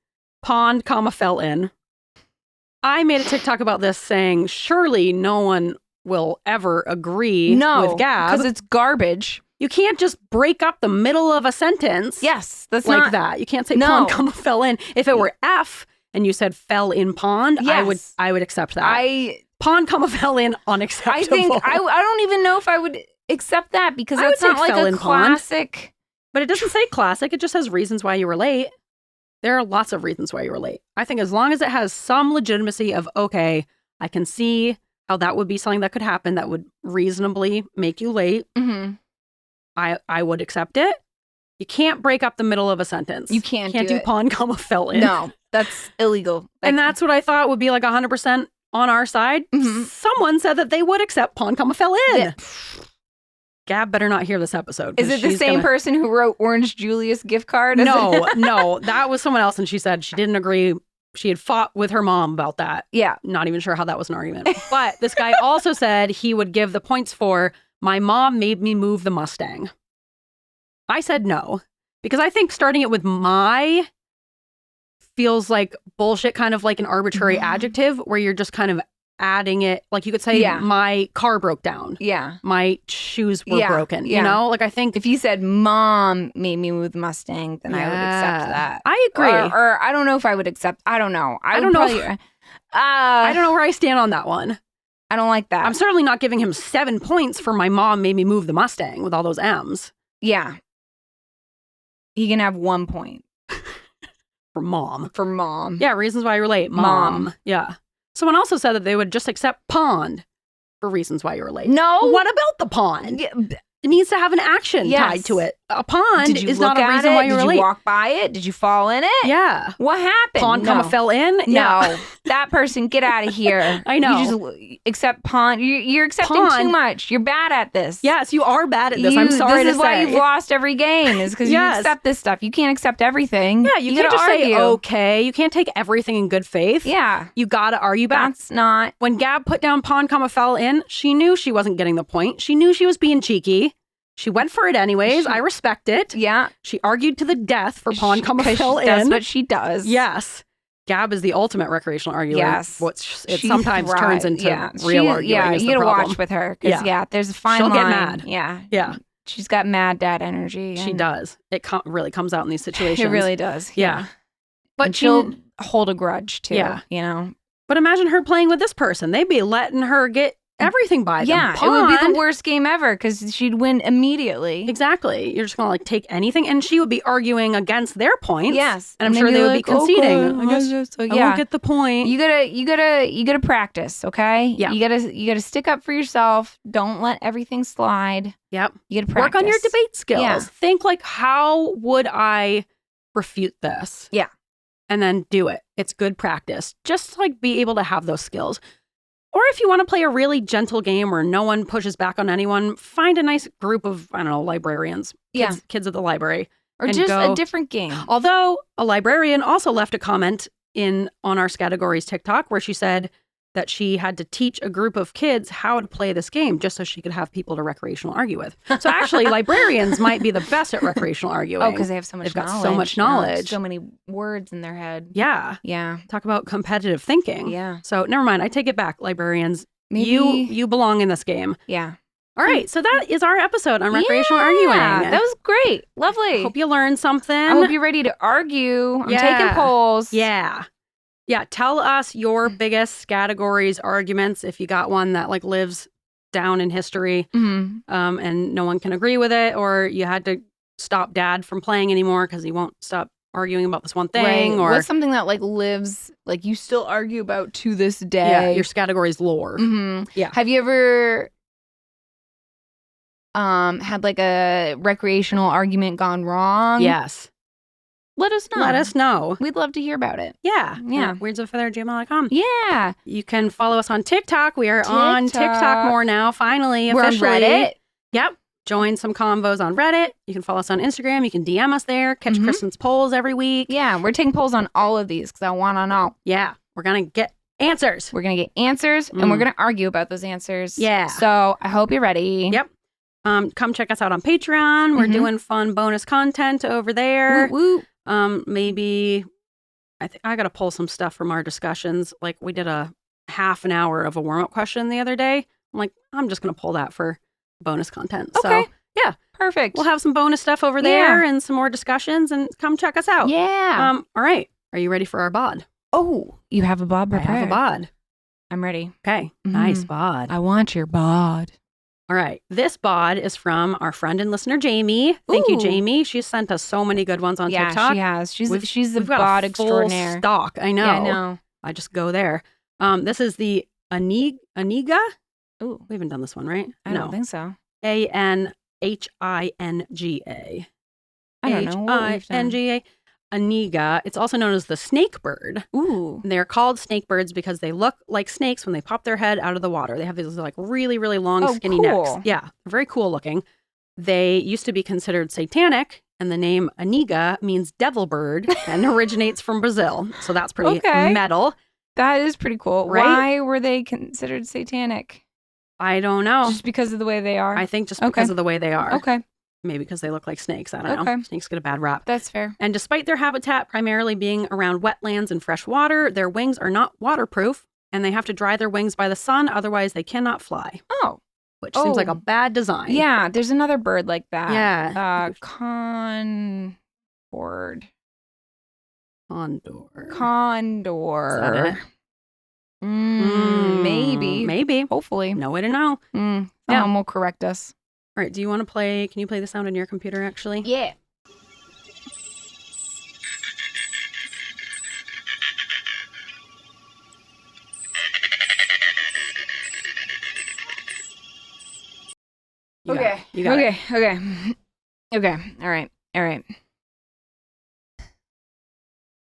pond, fell in. I made a TikTok about this saying, surely no one will ever agree with Gab. because it's garbage. You can't just break up the middle of a sentence. Yes, that's like not that. You can't say No. pond, fell in. If it were F and you said fell in pond, Yes. I would accept that. Pond, fell in, unacceptable. I think I don't even know if I would accept that because I would that's not say like fell a in pond. classic. But it doesn't say classic. It just says reasons why you were late. There are lots of reasons why you were late. I think as long as it has some legitimacy of, okay, I can see how that would be something that could happen that would reasonably make you late. Mm-hmm. I would accept it. You can't break up the middle of a sentence. You can't do it. pond, fell in. No, that's illegal. And that's what I thought would be like 100% on our side. Mhm. Someone said that they would accept pond, fell in. Yeah. Gab better not hear this episode. Is it the same person who wrote Orange Julius gift card? No, that was someone else. And she said she didn't agree. She had fought with her mom about that. Yeah. Not even sure how that was an argument. But this guy also said he would give the points for, my mom made me move the Mustang. I said no, because I think starting it with my feels like bullshit, kind of like an arbitrary adjective where you're just kind of adding it. Like you could say, my car broke down. Yeah. My shoes were broken. Yeah. You know, like I think if you said mom made me move the Mustang, then I would accept that. I agree. Or I don't know if I would accept. I don't know. I don't know. I don't know where I stand on that one. I don't like that. I'm certainly not giving him 7 points for my mom made me move the Mustang with all those M's. Yeah. He can have 1 point. For mom. For mom. Yeah, reasons why you're late. Mom. Yeah. Someone also said that they would just accept pond for reasons why you were late. No. What about the pond? Yeah. It needs to have an action tied to it. A pond is not a reason why you were late. Did you walk by it? Did you fall in it? Yeah. What happened? Pond, fell in? No. Yeah. That person, get out of here. I know. You just accept pond. You're accepting too much. You're bad at this. Yes, you are bad at this. I'm sorry to say. This is why you've lost every game, is because you accept this stuff. You can't accept everything. Yeah, you can't just say okay. You can't take everything in good faith. Yeah. You gotta argue back. That's not. When Gab put down pond, fell in, she knew she wasn't getting the point. She knew she was being cheeky. She went for it anyways. I respect it. Yeah. She argued to the death for pond, fell in. That's what she does. Yes. Gab is the ultimate recreational arguer. Yes. It sometimes turns into real arguing. Yeah, is you the gotta problem. watch with her. Because, there's a fine She'll line. get mad. Yeah. Yeah. She's got mad dad energy. She does. It really comes out in these situations. It really does. Yeah. But and she'll hold a grudge, too. Yeah. You know? But imagine her playing with this person. They'd be letting her get everything by them. Yeah, it would be the worst game ever because she'd win immediately. Exactly. You're just gonna like take anything, and she would be arguing against their points. Yes, and I'm sure they would be conceding. I guess I won't get the point. You gotta practice. Okay. Yeah. You gotta stick up for yourself. Don't let everything slide. Yep. You gotta practice. Work on your debate skills. Yeah. Think like, how would I refute this? Yeah. And then do it. It's good practice. Just like be able to have those skills. Or if you want to play a really gentle game where no one pushes back on anyone, find a nice group of, I don't know, librarians, kids at the library. Or just a different game. Although a librarian also left a comment on our Scattergories TikTok where she said that she had to teach a group of kids how to play this game just so she could have people to recreational argue with. So actually, librarians might be the best at recreational arguing. Oh, because they have so much knowledge. They've got so much knowledge. So many words in their head. Yeah. Yeah. Talk about competitive thinking. Yeah. So never mind. I take it back, librarians. Maybe... You belong in this game. Yeah. All right. So that is our episode on recreational arguing. That was great. Lovely. Hope you learned something. I hope you're ready to argue. I'm taking polls. Yeah. Yeah, tell us your biggest Scattergories arguments if you got one that like lives down in history and no one can agree with it, or you had to stop Dad from playing anymore because he won't stop arguing about this one thing. Right. Or what's something that like lives, like you still argue about to this day. Yeah, your Scattergories lore. Yeah. Have you ever had like a recreational argument gone wrong? Yes. let us know. Let us know. We'd love to hear about it. Yeah. Yeah. weirdsofeather@gmail.com. Yeah. You can follow us on TikTok. We are on TikTok more now, finally, We're officially. on Reddit. Yep. Join some convos on Reddit. You can follow us on Instagram. You can DM us there. Catch Kristen's polls every week. Yeah, we're taking polls on all of these because I want to know. Yeah. We're going to get answers. We're going to get answers and we're going to argue about those answers. Yeah. So I hope you're ready. Yep. Come check us out on Patreon. We're doing fun bonus content over there. Woo, woo. Maybe I got to pull some stuff from our discussions. Like we did a half an hour of a warm-up question the other day. I'm like, I'm just going to pull that for bonus content. Okay. So, yeah. Perfect. We'll have some bonus stuff over there and some more discussions and come check us out. Yeah. All right. Are you ready for our bod? Oh, you have a bod prepared. I have a bod. I'm ready. Okay. Nice bod. I want your bod. All right. This bod is from our friend and listener, Jamie. Thank you, Jamie. She's sent us so many good ones on TikTok. Yeah, she has. She's the we've got bod a full extraordinaire. stock. I know. Yeah, I know. I just go there. This is the Aniga. Ooh. We haven't done this one, right? I don't think so. Anhinga. I don't know what we've done. Hinga. Aniga. It's also known as the snake bird. Ooh. They're called snake birds because they look like snakes when they pop their head out of the water. They have these like really, really long, skinny necks. Yeah, they're very cool looking. They used to be considered satanic, and the name Aniga means devil bird and originates from Brazil. So that's pretty metal. That is pretty cool. Right? Why were they considered satanic? I don't know. Just because of the way they are? I think just because of the way they are. Okay. Maybe because they look like snakes. I don't know. Snakes get a bad rap. That's fair. And despite their habitat primarily being around wetlands and fresh water, their wings are not waterproof, and they have to dry their wings by the sun. Otherwise, they cannot fly. Oh. Which seems like a bad design. Yeah, there's another bird like that. Yeah. Condor. Is that it? Maybe. Maybe. Hopefully. No way to know. Someone will correct us. All right. Do you want to play? Can you play the sound on your computer, actually? Yeah. Okay. You got it. Okay. All right.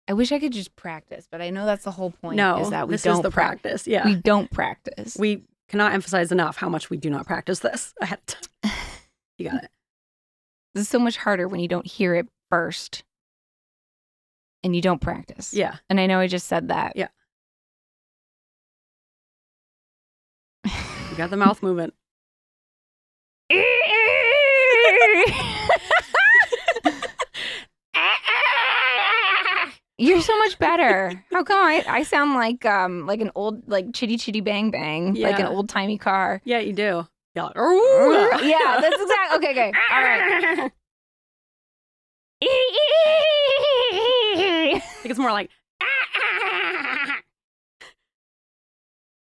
I wish I could just practice, but I know that's the whole point. No, is that we this don't is the practice. Yeah. We don't practice. We cannot emphasize enough how much we do not practice this ahead of time. You got it. This is so much harder when you don't hear it first and you don't practice. Yeah. And I know I just said that. Yeah. You got the mouth movement. You're so much better. How come I sound like an old chitty chitty bang bang, like an old timey car? Yeah, you do. You're like, ooh. Yeah, that's exactly. Okay. All right. I think it's more like.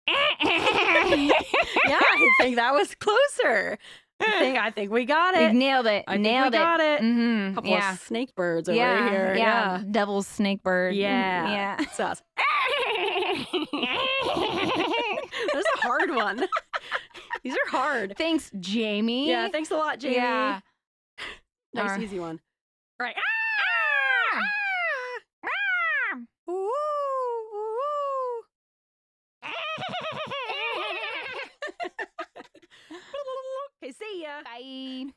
Yeah, I think that was closer. I think we got it. We nailed it. We got it. Mm-hmm. Couple of snake birds over here. Yeah. Devil's snake bird. Yeah. It's us. That's a hard one. These are hard. Thanks, Jamie. Yeah, thanks a lot, Jamie. Yeah. Nice, easy one. All right. Ooh. Okay, see ya. Bye.